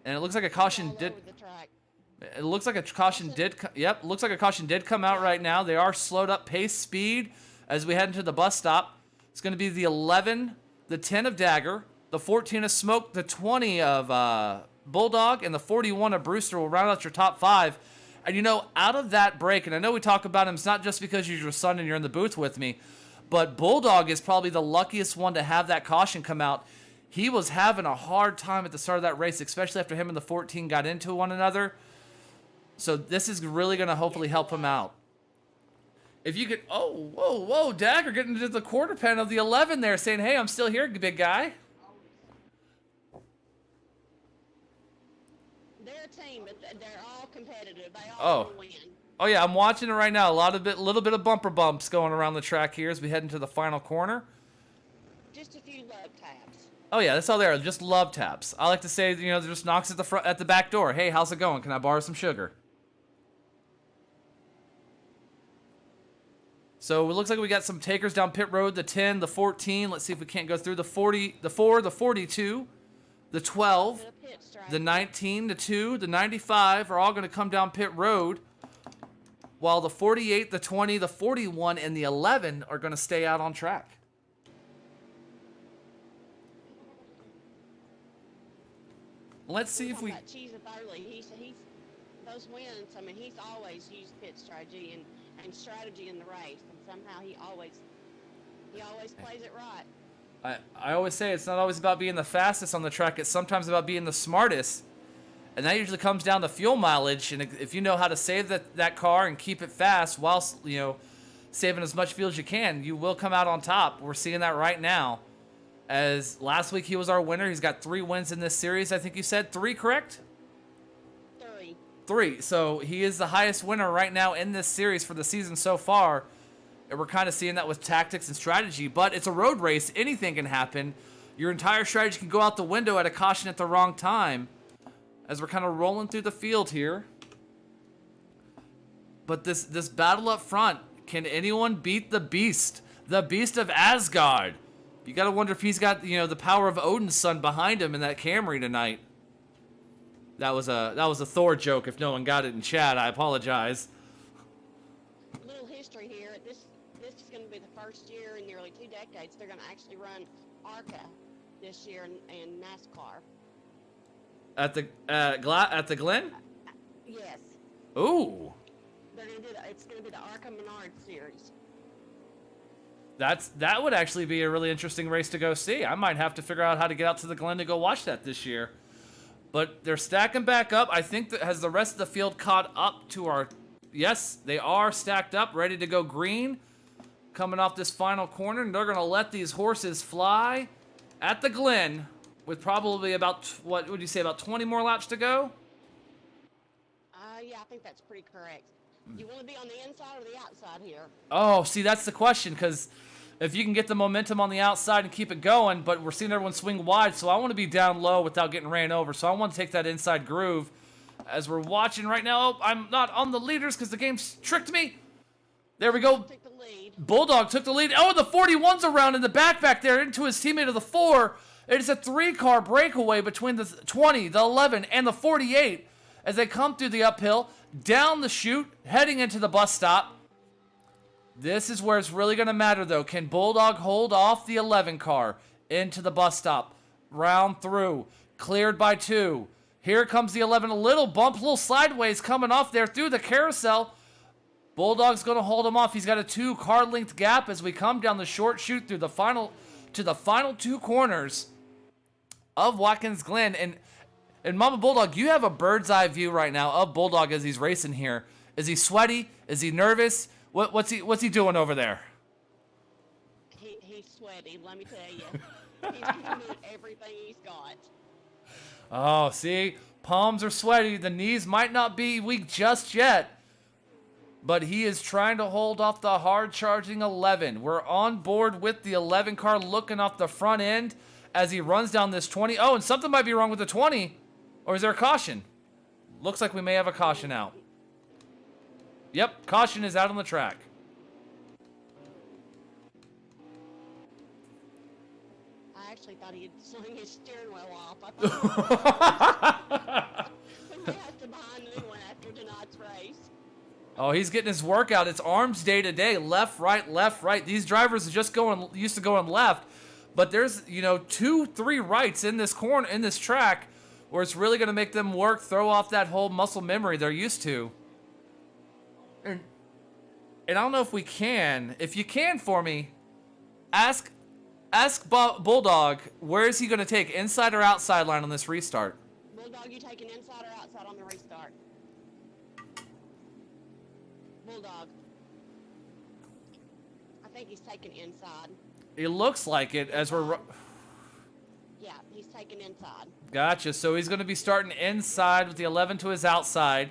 And it looks like a caution did. It looks like a caution did. Yep, looks like a caution did come out right now. They are slowed up pace speed as we head into the bus stop. It's going to be the 11, the 10 of Dagger, the 14 of Smoke, the 20 of Bulldog, and the 41 of Brewster will round out your top 5. And you know, out of that break, and I know we talk about him, it's not just because you're your son and you're in the booth with me, but Bulldog is probably the luckiest one to have that caution come out. He was having a hard time at the start of that race, especially after him and the 14 got into one another. So this is really going to hopefully help him out. If you could, oh, whoa, Dagger getting into the quarter pen of the 11 there, saying, hey, I'm still here, big guy.
They're a team, but they're all competitive. They all want to win.
Oh yeah, I'm watching it right now. Little bit of bumper bumps going around the track here as we head into the final corner.
Just a few love taps.
Oh yeah, that's all there. Just love taps. I like to say, you know, just knocks at the back door. Hey, how's it going? Can I borrow some sugar? So it looks like we got some takers down pit road. The 10, the 14. Let's see if we can't go through the 40, the 4, the 42, the 12, the 19, the 2, the 95 are all going to come down pit road. While the 48, the 20, the 41, and the 11 are going to stay out on track. Let's see if we.
Cheesa Thurley, he's those wins. I mean, he's always used pit strategy and strategy in the race, and somehow he always plays it right.
I always say it's not always about being the fastest on the track. It's sometimes about being the smartest. And that usually comes down to fuel mileage. And if you know how to save that car and keep it fast whilst, you know, saving as much fuel as you can, you will come out on top. We're seeing that right now. As last week he was our winner. He's got 3 wins in this series. I think you said 3, correct? 3. So he is the highest winner right now in this series for the season so far. And we're kind of seeing that with tactics and strategy. But it's a road race. Anything can happen. Your entire strategy can go out the window at a caution at the wrong time. As we're kind of rolling through the field here. But this battle up front, can anyone beat the beast? The beast of Asgard. You got to wonder if he's got, you know, the power of Odin's son behind him in that Camry tonight. That was a Thor joke. If no one got it in chat, I apologize.
Little history here. This is going to be the first year in nearly 2 decades they're going to actually run ARCA this year in NASCAR.
At the Glen?
Yes.
Ooh.
They're gonna do it's gonna be the ARCA Menard series.
That would actually be a really interesting race to go see. I might have to figure out how to get out to the Glen to go watch that this year. But they're stacking back up. I think that has the rest of the field caught up to our... Yes, they are stacked up, ready to go green. Coming off this final corner, and they're going to let these horses fly at the Glen with probably about, what would you say, about 20 more laps to go?
Yeah, I think that's pretty correct. You want to be on the inside or the outside here?
Oh, see, that's the question, because if you can get the momentum on the outside and keep it going, but we're seeing everyone swing wide, so I want to be down low without getting ran over, so I want to take that inside groove. As we're watching right now, I'm not on the leaders because the game's tricked me. There we go.
Took the lead.
Bulldog took the lead. Oh, the 41's around in the back there into his teammate of the 4. It is a 3-car breakaway between the 20, the 11, and the 48 as they come through the uphill, down the chute, heading into the bus stop. This is where it's really going to matter, though. Can Bulldog hold off the 11 car into the bus stop? Round through. Cleared by 2. Here comes the 11. A little bump, a little sideways coming off there through the carousel. Bulldog's going to hold him off. He's got a 2-car length gap as we come down the short chute through the final 2 corners of Watkins Glen. And Mama Bulldog, you have a bird's eye view right now of Bulldog as he's racing here. Is he sweaty? Is he nervous? What's he doing over there?
He's sweaty, let me tell you. He's giving it everything he's got.
Oh, see? Palms are sweaty. The knees might not be weak just yet. But he is trying to hold off the hard-charging 11. We're on board with the 11 car looking off the front end as he runs down this 20. Oh, and something might be wrong with the 20. Or is there a caution? Looks like we may have a caution out. Yep, caution is out on the track.
I actually thought he had slung his steering wheel off. I thought we might have to buy a new one after tonight's race.
Oh, he's getting his workout. It's arms day to day. Left, right, left, right. These drivers are just used to going left. But there's, 2, 3 rights in this corner, in this track, where it's really going to make them work, throw off that whole muscle memory they're used to. And I don't know if we can. If you can for me, ask Bulldog, where is he going to take, inside or outside line on this restart?
Bulldog, you taking inside or outside on the restart? Bulldog. I think he's taking inside.
It looks like it as we're...
Yeah, he's taking inside.
Gotcha. So he's going to be starting inside with the 11 to his outside.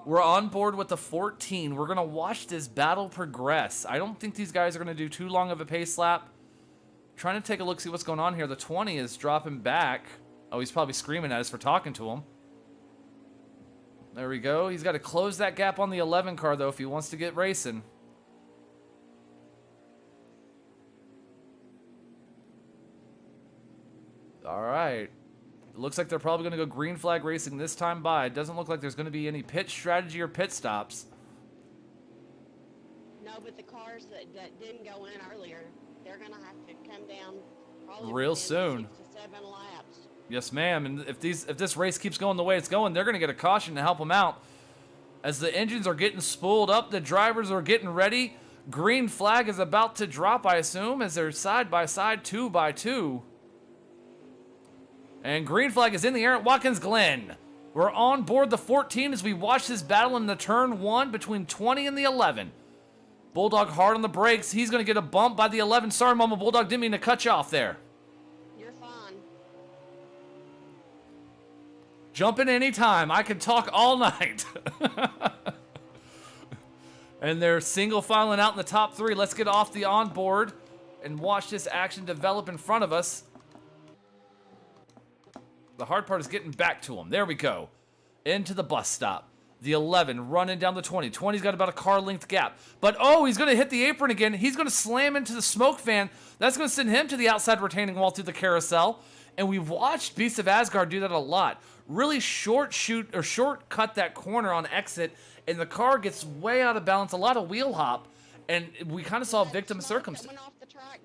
We're on board with the 14. We're going to watch this battle progress. I don't think these guys are going to do too long of a pace lap. Trying to take a look, see what's going on here. The 20 is dropping back. Oh, he's probably screaming at us for talking to him. There we go. He's got to close that gap on the 11 car, though, if he wants to get racing. All right. It looks like they're probably going to go green flag racing this time by. It doesn't look like there's going to be any pit strategy or pit stops.
No, but the cars that didn't go in earlier, they're going to have to come down probably
real
within
soon.
6 to 7 laps.
Yes, ma'am. And if this race keeps going the way it's going, they're going to get a caution to help them out. As the engines are getting spooled up, the drivers are getting ready. Green flag is about to drop, I assume, as they're side by side, 2 by 2. And green flag is in the air at Watkins Glen. We're on board the 14 as we watch this battle in the turn 1 between 20 and the 11. Bulldog hard on the brakes. He's going to get a bump by the 11. Sorry, Mama Bulldog, didn't mean to cut you off there.
You're fine.
Jump in anytime. I can talk all night. And they're single filing out in the top 3. Let's get off the onboard and watch this action develop in front of us. The hard part is getting back to them. There we go. Into the bus stop. The 11 running down the 20. 20's got about a car length gap. But, oh, he's going to hit the apron again. He's going to slam into the smoke fan. That's going to send him to the outside retaining wall through the carousel. And we've watched Beast of Asgard do that a lot. Really shortcut that corner on exit, and the car gets way out of balance. A lot of wheel hop. And we kind of saw a victim of circumstance.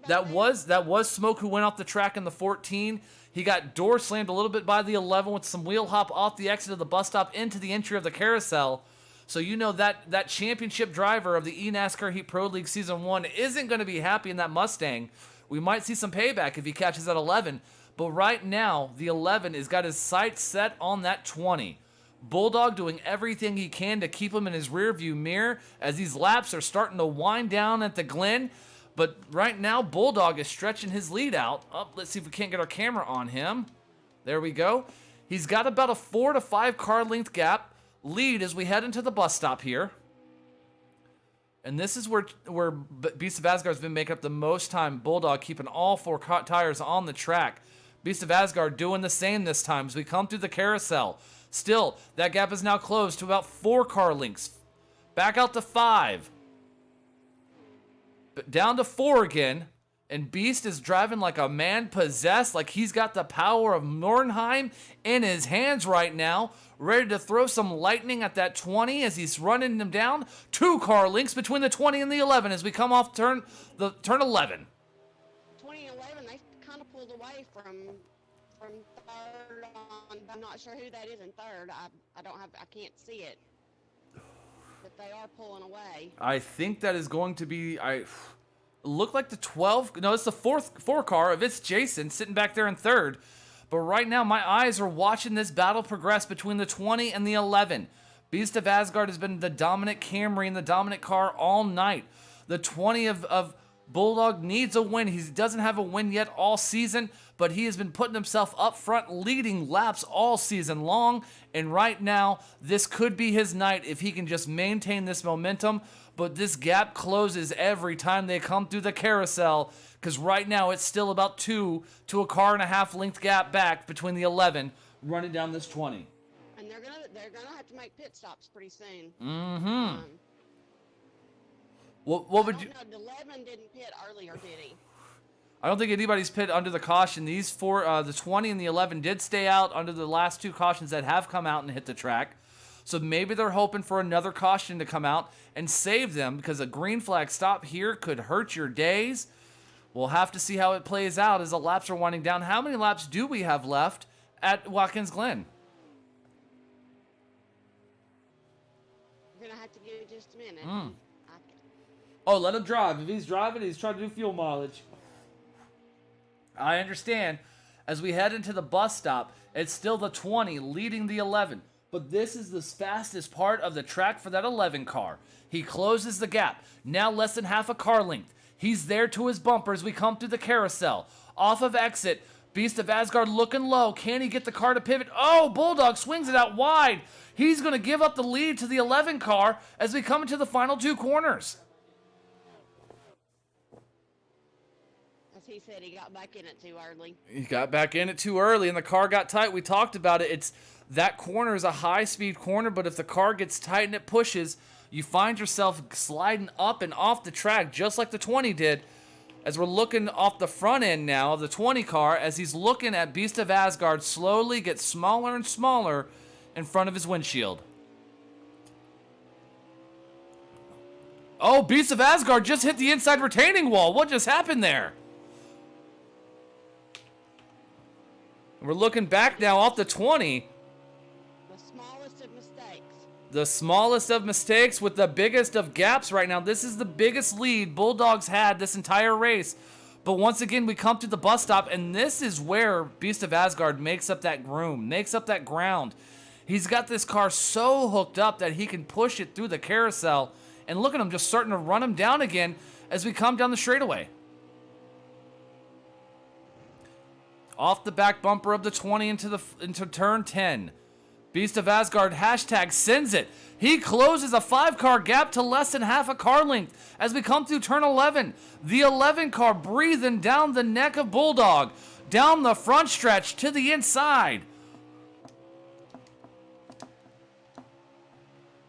That was Smoke who went off the track in the 14. He got door slammed a little bit by the 11 with some wheel hop off the exit of the bus stop into the entry of the carousel. So you know that championship driver of the eNASCAR Heat Pro League Season 1 isn't going to be happy in that Mustang. We might see some payback if he catches that 11. But right now, the 11 has got his sights set on that 20. Bulldog doing everything he can to keep him in his rearview mirror as these laps are starting to wind down at the Glen. But right now, Bulldog is stretching his lead out. Oh, let's see if we can't get our camera on him. There we go. He's got about a 4 to 5 car length gap lead as we head into the bus stop here. And this is where Beast of Asgard's been making up the most time. Bulldog keeping all 4 tires on the track. Beast of Asgard doing the same this time as we come through the carousel. Still, that gap is now closed to about 4 car lengths. Back out to 5. down to 4 again. And Beast is driving like a man possessed, like he's got the power of Nordheim in his hands right now, ready to throw some lightning at that 20 as he's running them down. 2 car links between the 20 and the 11 as we come off turn 11.
20 and 11, they kind of pulled away from third on. I'm not sure who that is in third. I can't see it, but they are pulling away.
I think that is going to be look like the 12. No, it's the 4 car of it's Jason sitting back there in third. But right now, my eyes are watching this battle progress between the 20 and the 11. Beast of Asgard has been the dominant Camry and the dominant car all night. The 20 of Bulldog needs a win. He doesn't have a win yet all season, but he has been putting himself up front, leading laps all season long. And right now, this could be his night if he can just maintain this momentum. But this gap closes every time they come through the carousel, because right now it's still about 2 to a car and a half length gap back between the 11 running down this 20.
And they're gonna have to make pit stops pretty soon.
Mm-hmm. What would you?
The 11 didn't pit earlier, did he?
I don't think anybody's pit under the caution. These 4, the 20 and the 11 did stay out under the last 2 cautions that have come out and hit the track. So maybe they're hoping for another caution to come out and save them, because a green flag stop here could hurt your days. We'll have to see how it plays out as the laps are winding down. How many laps do we have left at Watkins Glen?
We're gonna have to give it just a minute.
Oh, let him drive. If he's driving, he's trying to do fuel mileage. I understand. As we head into the bus stop, it's still the 20 leading the 11. But this is the fastest part of the track for that 11 car. He closes the gap. Now less than half a car length. He's there to his bumper as we come through the carousel. Off of exit, Beast of Asgard looking low. Can he get the car to pivot? Oh, Bulldog swings it out wide. He's going to give up the lead to the 11 car as we come into the final 2 corners.
As he said, he got back in it too early.
He got back in it too early, and the car got tight. We talked about it. That corner is a high-speed corner, but if the car gets tight and it pushes, you find yourself sliding up and off the track, just like the 20 did. As we're looking off the front end now of the 20 car, as he's looking at Beast of Asgard slowly get smaller and smaller in front of his windshield. Oh, Beast of Asgard just hit the inside retaining wall. What just happened there? We're looking back now off the 20. The smallest of mistakes with the biggest of gaps right now. This is the biggest lead Bulldogs had this entire race. But once again, we come to the bus stop, and this is where Beast of Asgard makes up that ground. He's got this car so hooked up that he can push it through the carousel. And look at him just starting to run him down again as we come down the straightaway. Off the back bumper of the 20 into turn 10. Beast of Asgard hashtag sends it. He closes a 5-car gap to less than half a car length as we come through turn 11. The 11 car breathing down the neck of Bulldog, down the front stretch to the inside.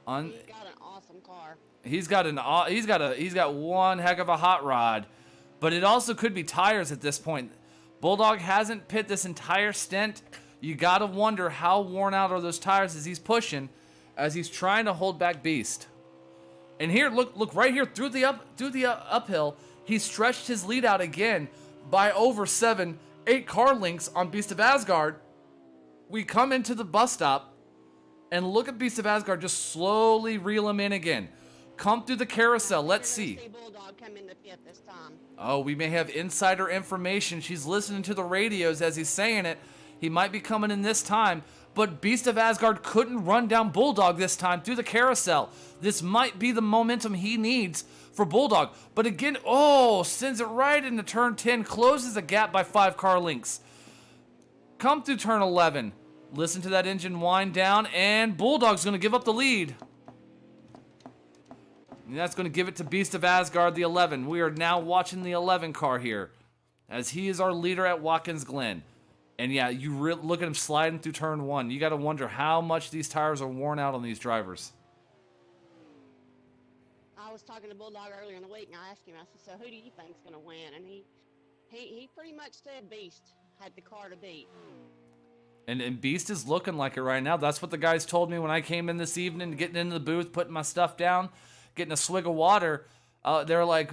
He's got an awesome car.
He's got one heck of a hot rod, but it also could be tires at this point. Bulldog hasn't pit this entire stint. You gotta wonder how worn out are those tires as he's pushing, as he's trying to hold back Beast. And here, look right here through the uphill, he stretched his lead out again by over 7-8 car lengths on Beast of Asgard. We come into the bus stop, and look at Beast of Asgard just slowly reel him in again. Come through the carousel. Let's see.
Bulldog come in the pit this time.
Oh, we may have insider information. She's listening to the radios as he's saying it. He might be coming in this time, but Beast of Asgard couldn't run down Bulldog this time through the carousel. This might be the momentum he needs for Bulldog. But again, sends it right into turn 10, closes the gap by 5 car lengths. Come through turn 11. Listen to that engine wind down, and Bulldog's going to give up the lead. And that's going to give it to Beast of Asgard, the 11. We are now watching the 11 car here, as he is our leader at Watkins Glen. And yeah, you look at him sliding through turn 1. You got to wonder how much these tires are worn out on these drivers.
I was talking to Bulldog earlier in the week, and I asked him, I said, so who do you think's going to win? And he pretty much said Beast had the car to beat.
And Beast is looking like it right now. That's what the guys told me when I came in this evening, getting into the booth, putting my stuff down, getting a swig of water. They're like,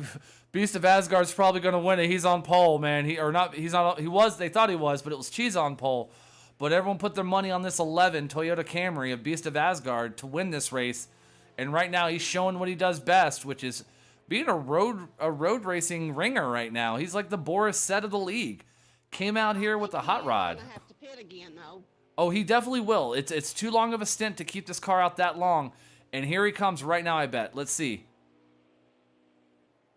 Beast of Asgard's probably going to win it. He's on pole, man. They thought he was, but it was Cheese on pole. But everyone put their money on this 11 Toyota Camry of Beast of Asgard to win this race. And right now he's showing what he does best, which is being a road racing ringer right now. He's like the Boris Said of the league. Came out here with a hot rod.
Gonna have to pit again, though.
Oh, he definitely will. It's too long of a stint to keep this car out that long. And here he comes right now, I bet. Let's see.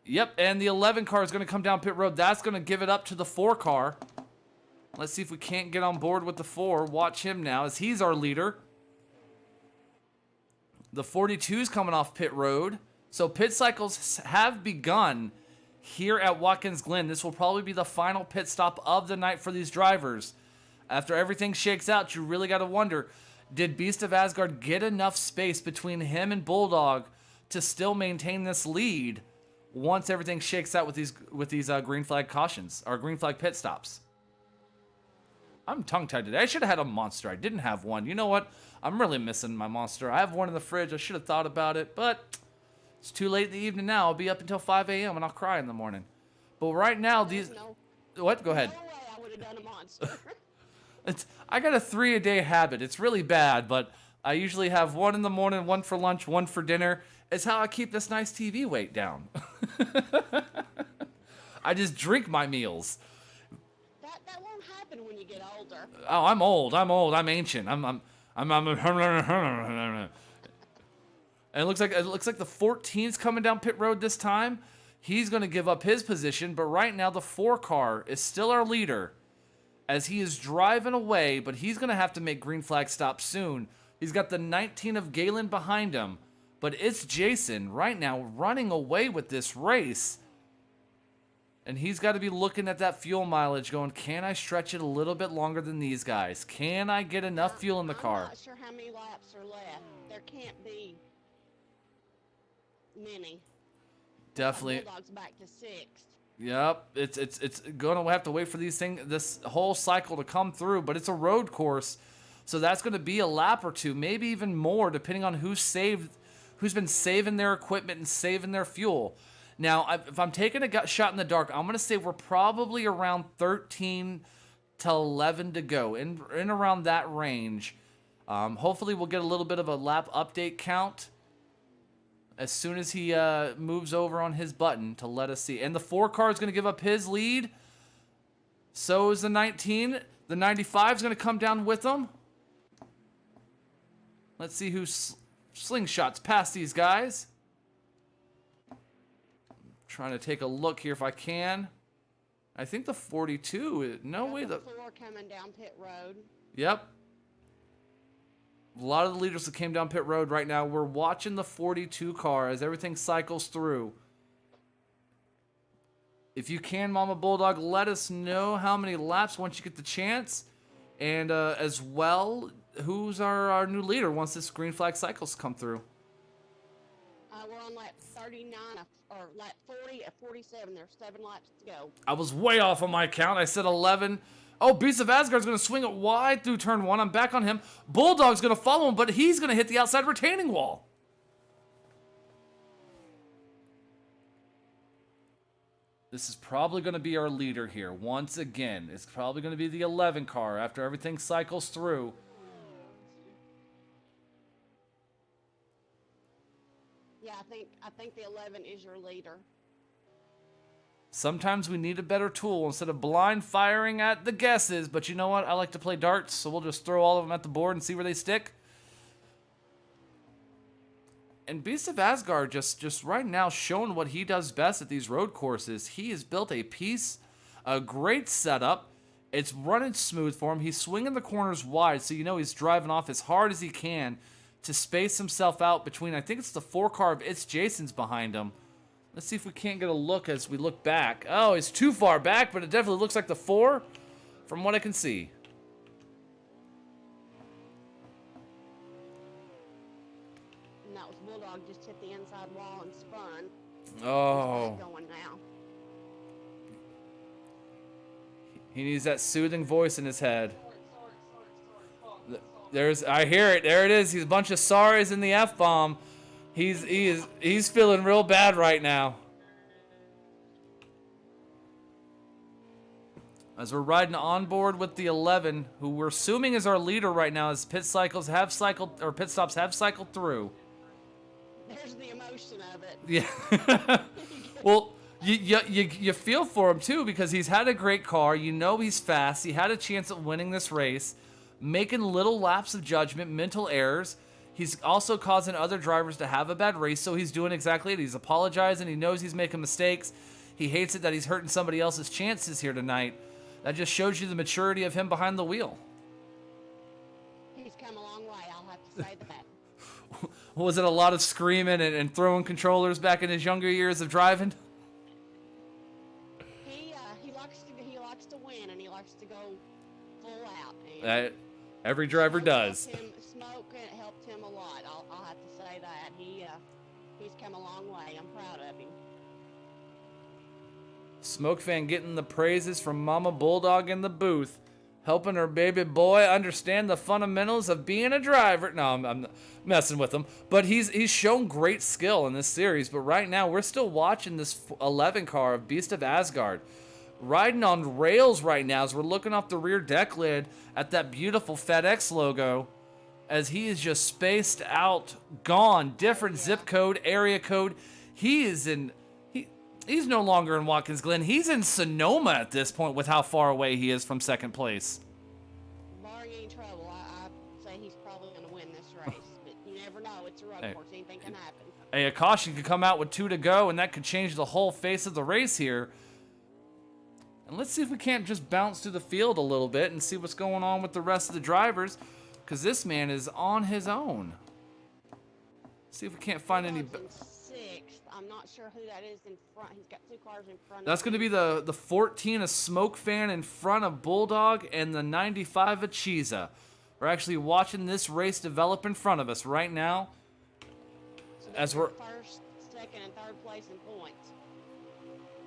Yep, and the 11 car is going to come down pit road. That's going to give it up to the 4 car. Let's see if we can't get on board with the 4. Watch him now as he's our leader. The 42's coming off pit road. So pit cycles have begun here at Watkins Glen. This will probably be the final pit stop of the night for these drivers. After everything shakes out, you really got to wonder, did Beast of Asgard get enough space between him and Bulldog to still maintain this lead once everything shakes out with these green flag cautions or green flag pit stops? I'm tongue-tied today. I should have had a Monster. I didn't have one. You know what? I'm really missing my Monster. I have one in the fridge. I should have thought about it, but it's too late in the evening now. I'll be up until 5 a.m. and I'll cry in the morning. But right now, What? Go ahead.
No way I would have done a Monster.
I got a 3-a-day habit. It's really bad, but I usually have one in the morning, one for lunch, one for dinner. It's how I keep this nice TV weight down. I just drink my meals.
That won't happen when you get older.
Oh, I'm old. I'm ancient. And it looks like the 14's coming down pit road this time. He's going to give up his position, but right now the 4 car is still our leader as he is driving away, but he's going to have to make green flag stops soon. He's got the 19 of Galen behind him, but it's Jason right now running away with this race. And he's got to be looking at that fuel mileage going, can I stretch it a little bit longer than these guys? Can I get enough fuel in the car?
I'm not sure how many laps are left. There can't be many.
Definitely.
Bulldog's back to 6th.
Yep, it's gonna have to wait for this whole cycle to come through, but it's a road course, so that's gonna be a lap or two, maybe even more, depending on who's been saving their equipment and saving their fuel. Now, if I'm taking a shot in the dark, I'm gonna say we're probably around 13 to 11 to go, in around that range. Hopefully, we'll get a little bit of a lap update count as soon as he moves over on his button to let us see. And the 4 car is going to give up his lead. So is the 19. The 95 is going to come down with him. Let's see who slingshots past these guys. Trying to take a look here if I can. I think the 42. No way.
The 4 coming down pit road.
Yep. A lot of the leaders that came down pit road right now. We're watching the 42 car as everything cycles through. If you can, Mama Bulldog, let us know how many laps once you get the chance. And as well, who's our new leader once this green flag cycles come through.
We're on lap 39, or lap 40 at 47. There's 7 laps to go.
I was way off on my count. I said 11. Oh, Beast of Asgard's going to swing it wide through turn 1. I'm back on him. Bulldog's going to follow him, but he's going to hit the outside retaining wall. This is probably going to be our leader here. Once again, it's probably going to be the 11 car after everything cycles through.
Yeah, I think the 11 is your leader.
Sometimes we need a better tool instead of blind firing at the guesses, but you know what? I like to play darts, so we'll just throw all of them at the board and see where they stick. And Beast of Asgard just right now showing what he does best at these road courses. He has built a great setup. It's running smooth for him. He's swinging the corners wide, so you know he's driving off as hard as he can to space himself out between, I think it's the 4 car of It's Jason's behind him. Let's see if we can't get a look as we look back. Oh, it's too far back, but it definitely looks like the 4 from what I can see.
that was Bulldog, just hit the inside wall and spun.
Oh.
He's going now.
He needs that soothing voice in his head. I hear it. There it is. He's a bunch of sorries in the F-bomb. He's feeling real bad right now. As we're riding on board with the 11, who we're assuming is our leader right now, as pit stops have cycled through.
There's the emotion of it.
Yeah. Well, you feel for him too, because he's had a great car. You know he's fast. He had a chance at winning this race, making little lapse of judgment, mental errors. He's also causing other drivers to have a bad race, so he's doing exactly it. He's apologizing. He knows he's making mistakes. He hates it that he's hurting somebody else's chances here tonight. That just shows you the maturity of him behind the wheel.
He's come a long way, I'll have to say that.
Was it a lot of screaming and throwing controllers back in his younger years of driving?
He likes to win, and he likes to go full out. And
Every driver does.
Smoke helped him a lot. I'll have to say that. He's come a long way. I'm proud of him.
Smoke fan getting the praises from Mama Bulldog in the booth, helping her baby boy understand the fundamentals of being a driver. No, I'm messing with him, but he's shown great skill in this series. But right now, we're still watching this 11 car of Beast of Asgard riding on rails right now as we're looking off the rear deck lid at that beautiful FedEx logo, as he is just spaced out, gone, different zip code, area code. He's no longer in Watkins Glen. He's in Sonoma at this point with how far away he is from second place.
Barring any trouble, I say he's probably going to win this race. But you never know. It's a road course. Anything can happen.
Hey, a caution could come out with 2 to go, and that could change the whole face of the race here. And let's see if we can't just bounce through the field a little bit and see what's going on with the rest of the drivers, because this man is on his own. See if we can't find any...
Sixth. I'm not sure who that is in front. He's got 2 cars in front.
That's going to be the 14 of Smoke Fan in front of Bulldog and the 95 of Chiza. We're actually watching this race develop in front of us right now.
So
as we're
first, second, and third place in points.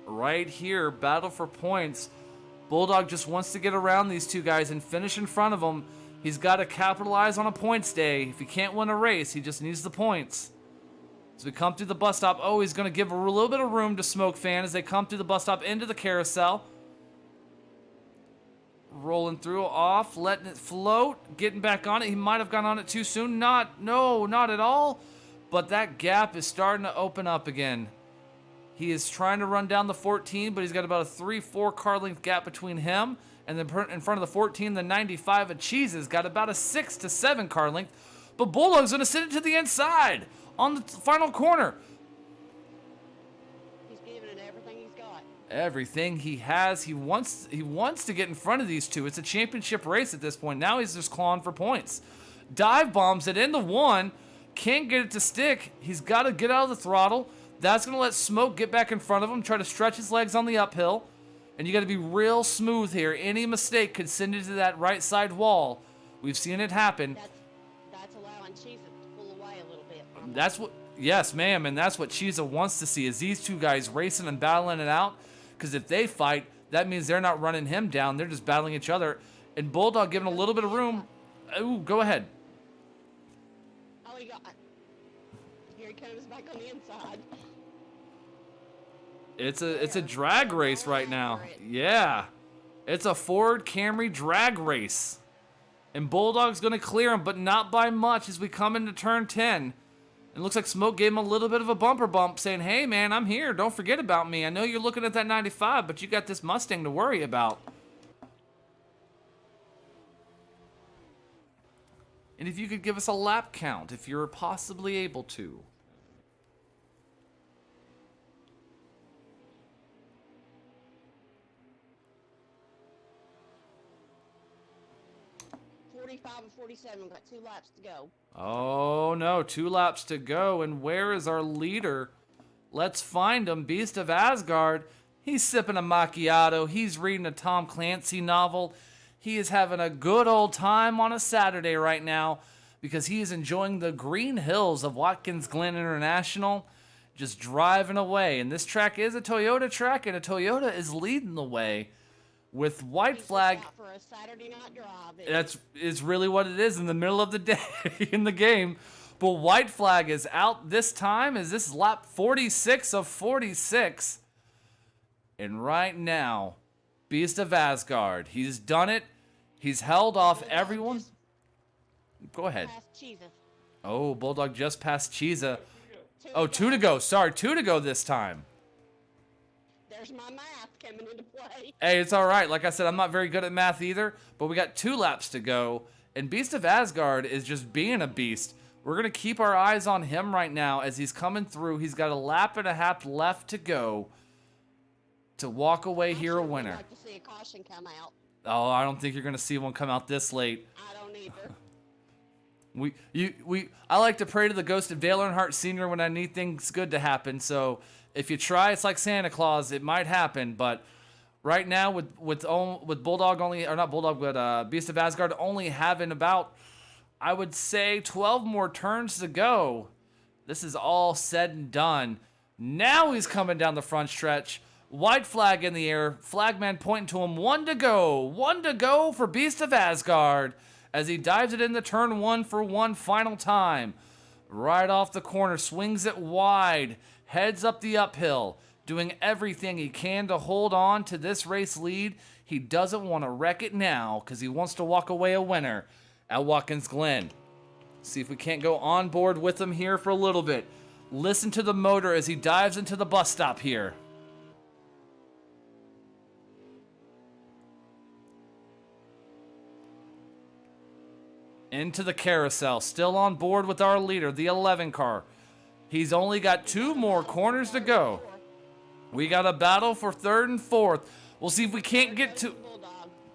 Right here, battle for points. Bulldog just wants to get around these 2 guys and finish in front of them. He's got to capitalize on a points day. If he can't win a race, he just needs the points. As we come through the bus stop, he's going to give a little bit of room to Smoke Fan as they come through the bus stop into the carousel. Rolling through, off, letting it float, getting back on it. He might have gone on it too soon. Not at all. But that gap is starting to open up again. He is trying to run down the 14, but he's got about a 3-4 car length gap between him and then in front of the 14, the 95 of Cheese's got about a 6 to 7 car length. But Bulldog's going to send it to the inside on the final corner.
He's giving it everything he's got.
Everything he has. He wants to get in front of these 2. It's a championship race at this point. Now he's just clawing for points. Dive bombs it into 1. Can't get it to stick. He's got to get out of the throttle. That's going to let Smoke get back in front of him, try to stretch his legs on the uphill. And you got to be real smooth here. Any mistake could send you to that right side wall. We've seen it happen.
That's allowing Cheesa to pull away a little bit.
That's what, yes, ma'am, and that's what Chiza wants to see, is these 2 guys racing and battling it out. Because if they fight, that means they're not running him down. They're just battling each other. And Bulldog giving a little bit of room. Ooh, go ahead.
Oh, here he comes back on the inside.
It's a drag race right now. Yeah. It's a Ford Camry drag race. And Bulldog's going to clear him, but not by much as we come into turn 10. It looks like Smoke gave him a little bit of a bumper bump, saying, hey, man, I'm here. Don't forget about me. I know you're looking at that 95, but you got this Mustang to worry about. And if you could give us a lap count, if you're possibly able to.
45 and 47. We've got 2 laps to go.
Oh, no. 2 laps to go. And where is our leader? Let's find him. Beast of Asgard. He's sipping a macchiato. He's reading a Tom Clancy novel. He is having a good old time on a Saturday right now. because he is enjoying the green hills of Watkins Glen International, just driving away. And this track is a Toyota track, and a Toyota is leading the way with white flag.
Out for a Saturday night drive.
That's is really what it is in the middle of the day in the game. But white flag is out this time as this is lap 46 of 46. And right now, Beast of Asgard, he's done it. He's held off everyone. Go ahead. Oh, Bulldog just passed Chiza. Oh, 2 to go. Sorry, 2 to go this time.
There's my math coming into play.
Hey, it's all right. Like I said, I'm not very good at math either, but we got 2 laps to go, and Beast of Asgard is just being a beast. We're going to keep our eyes on him right now as he's coming through. He's got a lap and a half left to go to walk away here a winner.
I'd like to see a caution come out.
Oh, I don't think you're going to see one come out this late.
I don't either.
I like to pray to the ghost of Dale Earnhardt Sr. when I need things good to happen. So if you try, it's like Santa Claus. It might happen. But right now, with Bulldog only, or not Bulldog, but Beast of Asgard only having about, I would say, 12 more turns to go, this is all said and done. Now he's coming down the front stretch. White flag in the air. Flagman pointing to him. 1 to go. 1 to go for Beast of Asgard as he dives it into turn 1 for one final time. Right off the corner. Swings it wide. Heads up the uphill. Doing everything he can to hold on to this race lead. He doesn't want to wreck it now because he wants to walk away a winner at Watkins Glen. See if we can't go on board with him here for a little bit. Listen to the motor as he dives into the bus stop here. Into the carousel. Still on board with our leader, the 11 car. He's only got 2 more corners to go. We got a battle for 3rd and 4th. We'll see if we can't get to...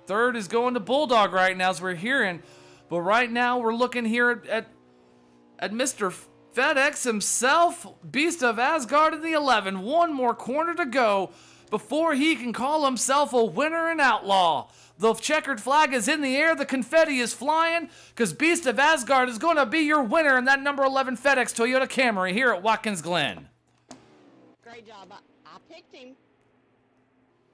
3rd is going to Bulldog right now as we're hearing. But right now we're looking here at Mr. FedEx himself. Beast of Asgard in the 11. 1 more corner to go before he can call himself a winner and outlaw. The checkered flag is in the air. The confetti is flying because Beast of Asgard is going to be your winner in that number 11 FedEx Toyota Camry here at Watkins Glen.
Great job. I picked him.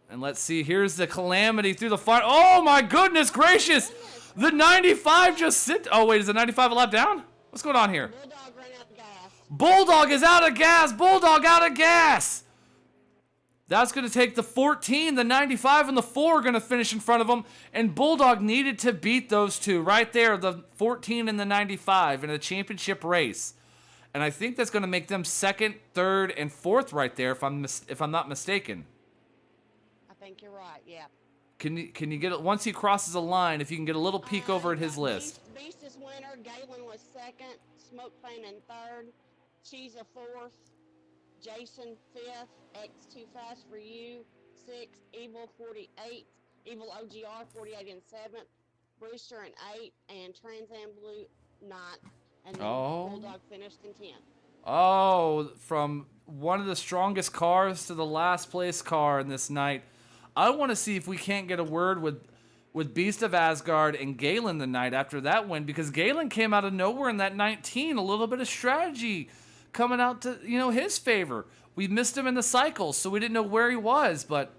And let's see. Here's the calamity through the fire. Oh, my goodness gracious. The 95 just sit. Oh, wait. Is the 95 a lap down? What's going on here?
Bulldog ran out of gas.
Bulldog is out of gas. Bulldog out of gas. That's going to take the 14, the 95, and the 4 are going to finish in front of him. And Bulldog needed to beat those two right there, the 14 and the 95 in a championship race. And I think that's going to make them 2nd, 3rd, and 4th right there if I'm not mistaken.
I think you're right, yeah.
Can you get it once he crosses a line, if you can get a little peek over at his list?
Beast is winner. Galen was 2nd. Smoke Pain in 3rd. Cheese a 4th. Jason 5th. X Too Fast for You 6th. Evil 48. Evil OGR 48 and 7th. Brewster in 8th. And Trans Am Blue 9th. And then Bulldog finished in 10th.
Oh, from one of the strongest cars to the last place car in this night. I want to see if we can't get a word with Beast of Asgard and Galen tonight after that win, because Galen came out of nowhere in that 19. A little bit of strategy coming out to, his favor. We missed him in the cycles, so we didn't know where he was, but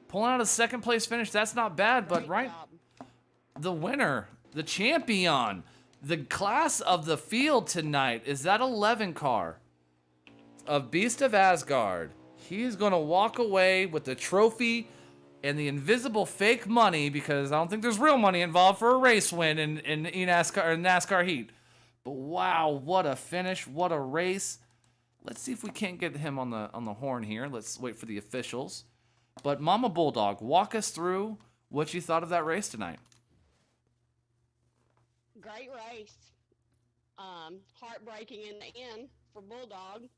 pulling out a 2nd place finish, that's not bad. But the winner, the champion, the class of the field tonight is that 11 car of Beast of Asgard. He's going to walk away with the trophy and the invisible fake money, because I don't think there's real money involved for a race win in NASCAR heat. But wow, what a finish, what a race. Let's see if we can't get him on the horn here. Let's wait for the officials. But Mama Bulldog, walk us through what you thought of that race tonight.
Great race. Heartbreaking in the end for Bulldog,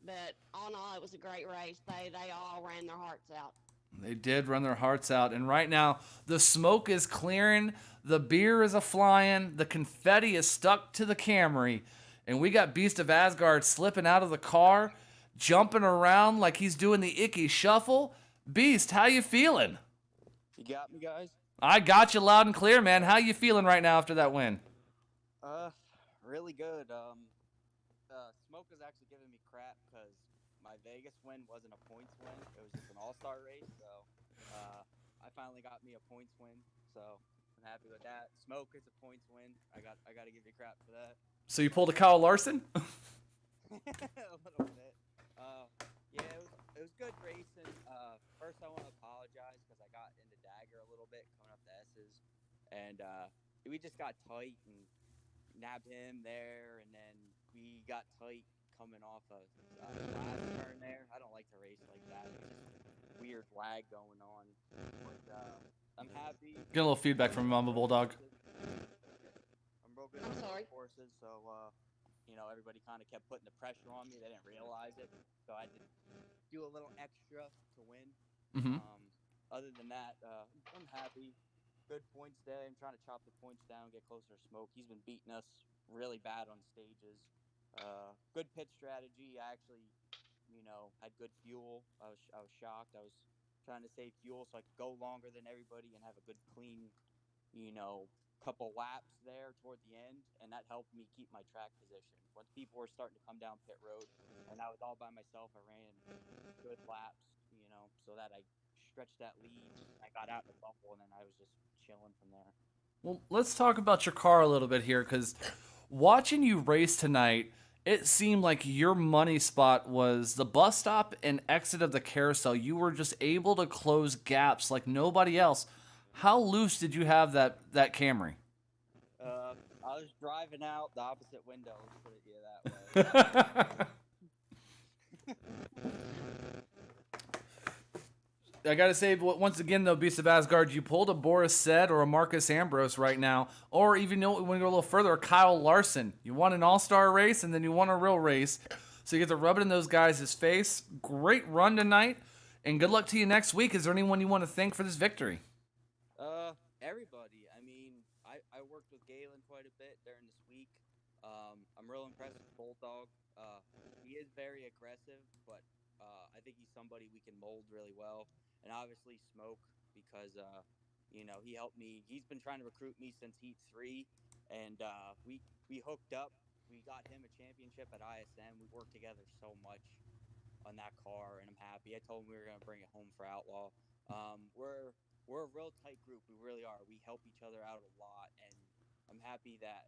but all in all, it was a great race. They all ran their hearts out.
They did run their hearts out, and right now the smoke is clearing, the beer is a-flying, the confetti is stuck to the Camry, and we got Beast of Asgard slipping out of the car, jumping around like he's doing the Icky Shuffle. Beast, how you feeling?
You got me, guys?
I got you loud and clear, man. How you feeling right now after that win?
Really good. Smoke is actually giving me crap because my Vegas win wasn't a points win. It was just an all-star race. So I finally got me a points win. So I'm happy with that. Smoke is a points win. I got to give you crap for that.
So you pulled a Kyle Larson?
A little bit. Yeah, it was good racing. First, I want to apologize because I got into Dagger a little bit coming up the S's, and we just got tight and nabbed him there, and then we got tight coming off of last turn there. I don't like to race like that. There's just weird lag going on, but I'm happy.
Get a little feedback from Mama Bulldog.
I'm real good
I'm
with
sorry.
horses, so everybody kind of kept putting the pressure on me. They didn't realize it, so I had to do a little extra to win.
Mm-hmm.
Other than that, I'm happy. Good points day. I'm trying to chop the points down, get closer to Smoke. He's been beating us really bad on stages. Good pit strategy. I actually, had good fuel. I was shocked. I was trying to save fuel so I could go longer than everybody and have a good clean, couple laps there toward the end, and that helped me keep my track position. Once people were starting to come down pit road, and I was all by myself, I ran good laps, so that I stretched that lead. I got out in the bumble, and then I was just chilling from there.
Well, let's talk about your car a little bit here, because watching you race tonight, it seemed like your money spot was the bus stop and exit of the carousel. You were just able to close gaps like nobody else. How loose did you have that Camry?
I was driving out the opposite window, let's put it that way.
I gotta say, once again, though, Beast of Asgard, you pulled a Boris Said or a Marcus Ambrose right now, or even when you go a little further, a Kyle Larson. You won an all-star race, and then you won a real race, so you get to rub it in those guys' face. Great run tonight, and good luck to you next week. Is there anyone you want to thank for this victory?
Everybody. I mean, I worked with Galen quite a bit during this week. I'm real impressed with Bulldog. He is very aggressive, but I think he's somebody we can mold really well. And obviously Smoke, because he helped me. He's been trying to recruit me since Heat 3, and we hooked up. We got him a championship at ISM. We worked together so much on that car, and I'm happy. I told him we were gonna bring it home for Outlaw. We're a real tight group. We really are. We help each other out a lot, and I'm happy that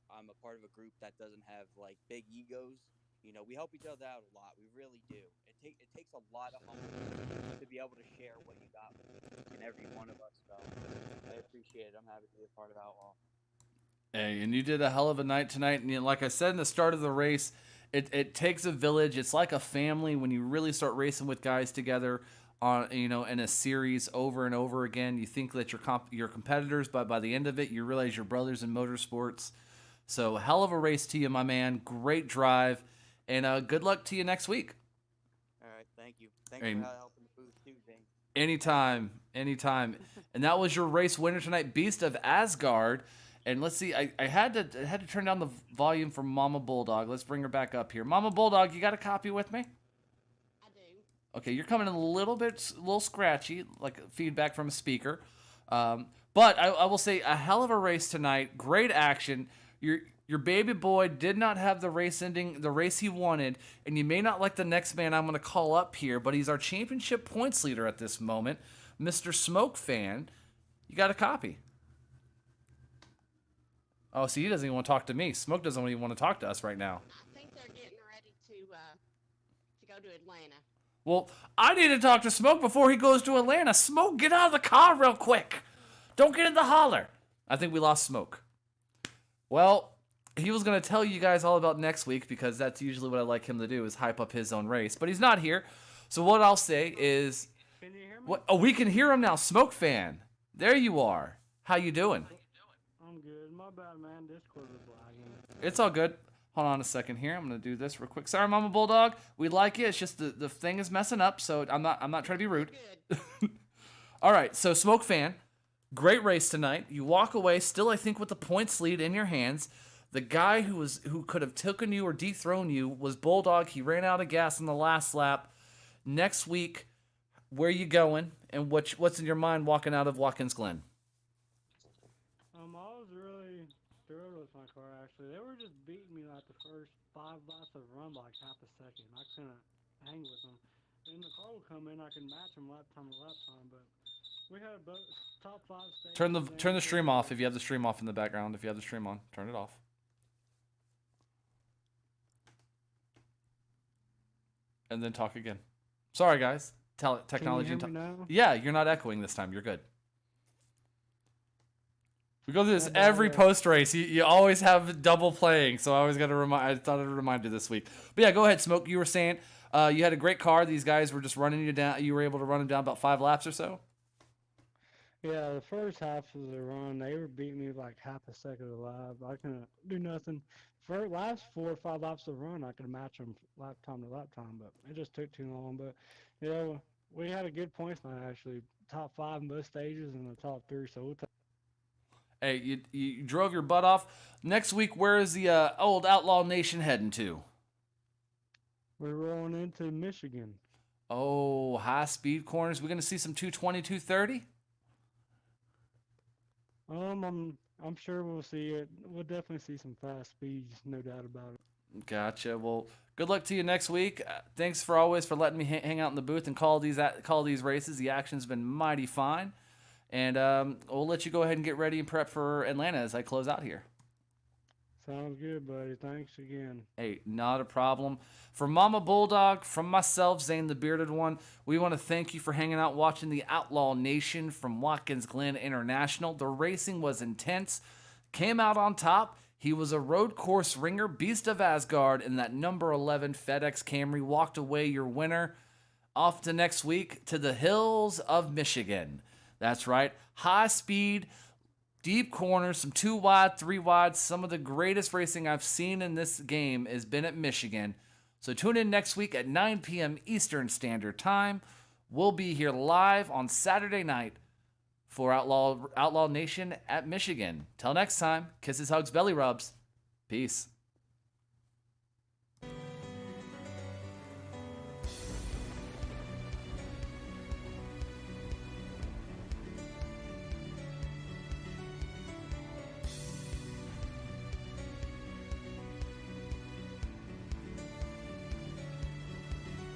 I'm a part of a group that doesn't have like big egos. We help each other out a lot. We really do. It takes a lot of humbleness to be able to share what you got with each and every one of us. So I appreciate it. I'm happy to be a part of Outlaw.
Hey, and you did a hell of a night tonight. And like I said in the start of the race, it takes a village. It's like a family when you really start racing with guys together on in a series over and over again. You think that you're competitors, but by the end of it, you realize you're brothers in motorsports. So hell of a race to you, my man. Great drive, and good luck to you next week.
All right, thank you. Thanks for helping the booth too, James.
Anytime. And that was your race winner tonight, Beast of Asgard. And let's see, I had to turn down the volume for Mama Bulldog. Let's bring her back up here. Mama Bulldog, you got a copy with me?
I do.
Okay, you're coming in a little scratchy, like feedback from a speaker. But I will say, a hell of a race tonight. Great action. Your baby boy did not have the race he wanted, and you may not like the next man I'm going to call up here, but he's our championship points leader at this moment, Mr. Smoke Fan. You got a copy. Oh, see, he doesn't even want to talk to me. Smoke doesn't even want to talk to us right now.
I think they're getting ready to go to Atlanta.
Well, I need to talk to Smoke before he goes to Atlanta. Smoke, get out of the car real quick. Don't get in the holler. I think we lost Smoke. Well, he was going to tell you guys all about next week because that's usually what I like him to do is hype up his own race. But he's not here. So what I'll say is...
Can you hear me?
Oh, we can hear him now. Smoke Fan. There you are. How you doing?
I'm good. My bad, man. Discord was lagging.
It's all good. Hold on a second here. I'm going to do this real quick. Sorry, Mama Bulldog. We like you. It's just the thing is messing up, so I'm not trying to be rude.
Good.
All right, so Smoke Fan, great race tonight. You walk away still, I think, with the points lead in your hands. The guy who could have taken you or dethroned you was Bulldog. He ran out of gas in the last lap. Next week, where you going, and what's in your mind walking out of Watkins Glen?
I was really thrilled with my car, actually. actually. They were just beating me like the first 5 laps of the run by like half a second. I couldn't hang with them. Then the car will come in, I can match them lap time to lap time, but we had both top 5 stages.
Turn the stream off if you have the stream off in the background. If you have the stream on, turn it off. And then talk again. Sorry, guys. Technology.
Can you hear me now?
Yeah, you're not echoing this time. You're good. We go through this every post race. You always have double playing, so I always got to remind. I thought I'd remind you this week. But yeah, go ahead, Smoke. You were saying you had a great car. These guys were just running you down. You were able to run them down about 5 laps or so.
Yeah, the first half of the run, they were beating me like half a second a lap. I couldn't do nothing. For the last 4 or 5 laps of the run, I could match them lap time to lap time, but it just took too long. But yeah, we had a good points night actually. Top 5 in both stages and the top 3. So we'll
Hey, you drove your butt off. Next week, where is the old Outlaw Nation heading to?
we're rolling into Michigan.
Oh, high speed corners. We're gonna see some 220, 230.
I'm sure we'll see it. We'll definitely see some fast speeds, no doubt about it.
Gotcha. Well, good luck to you next week. Thanks for always for letting me hang out in the booth and call these races. The action's been mighty fine, and we'll let you go ahead and get ready and prep for Atlanta as I close out here.
Sounds good, buddy. Thanks again.
Hey, not a problem. For Mama Bulldog, from myself, Zane the Bearded One, we want to thank you for hanging out watching the Outlaw Nation from Watkins Glen International. The racing was intense. Came out on top. He was a road course ringer, Beast of Asgard, in that number 11 FedEx Camry. Walked away your winner. Off to next week to the hills of Michigan. That's right. High speed, deep corners, some 2 wide, 3 wide. Some of the greatest racing I've seen in this game has been at Michigan. So tune in next week at 9 p.m. Eastern Standard Time. We'll be here live on Saturday night for Outlaw Nation at Michigan. Till next time, kisses, hugs, belly rubs. Peace.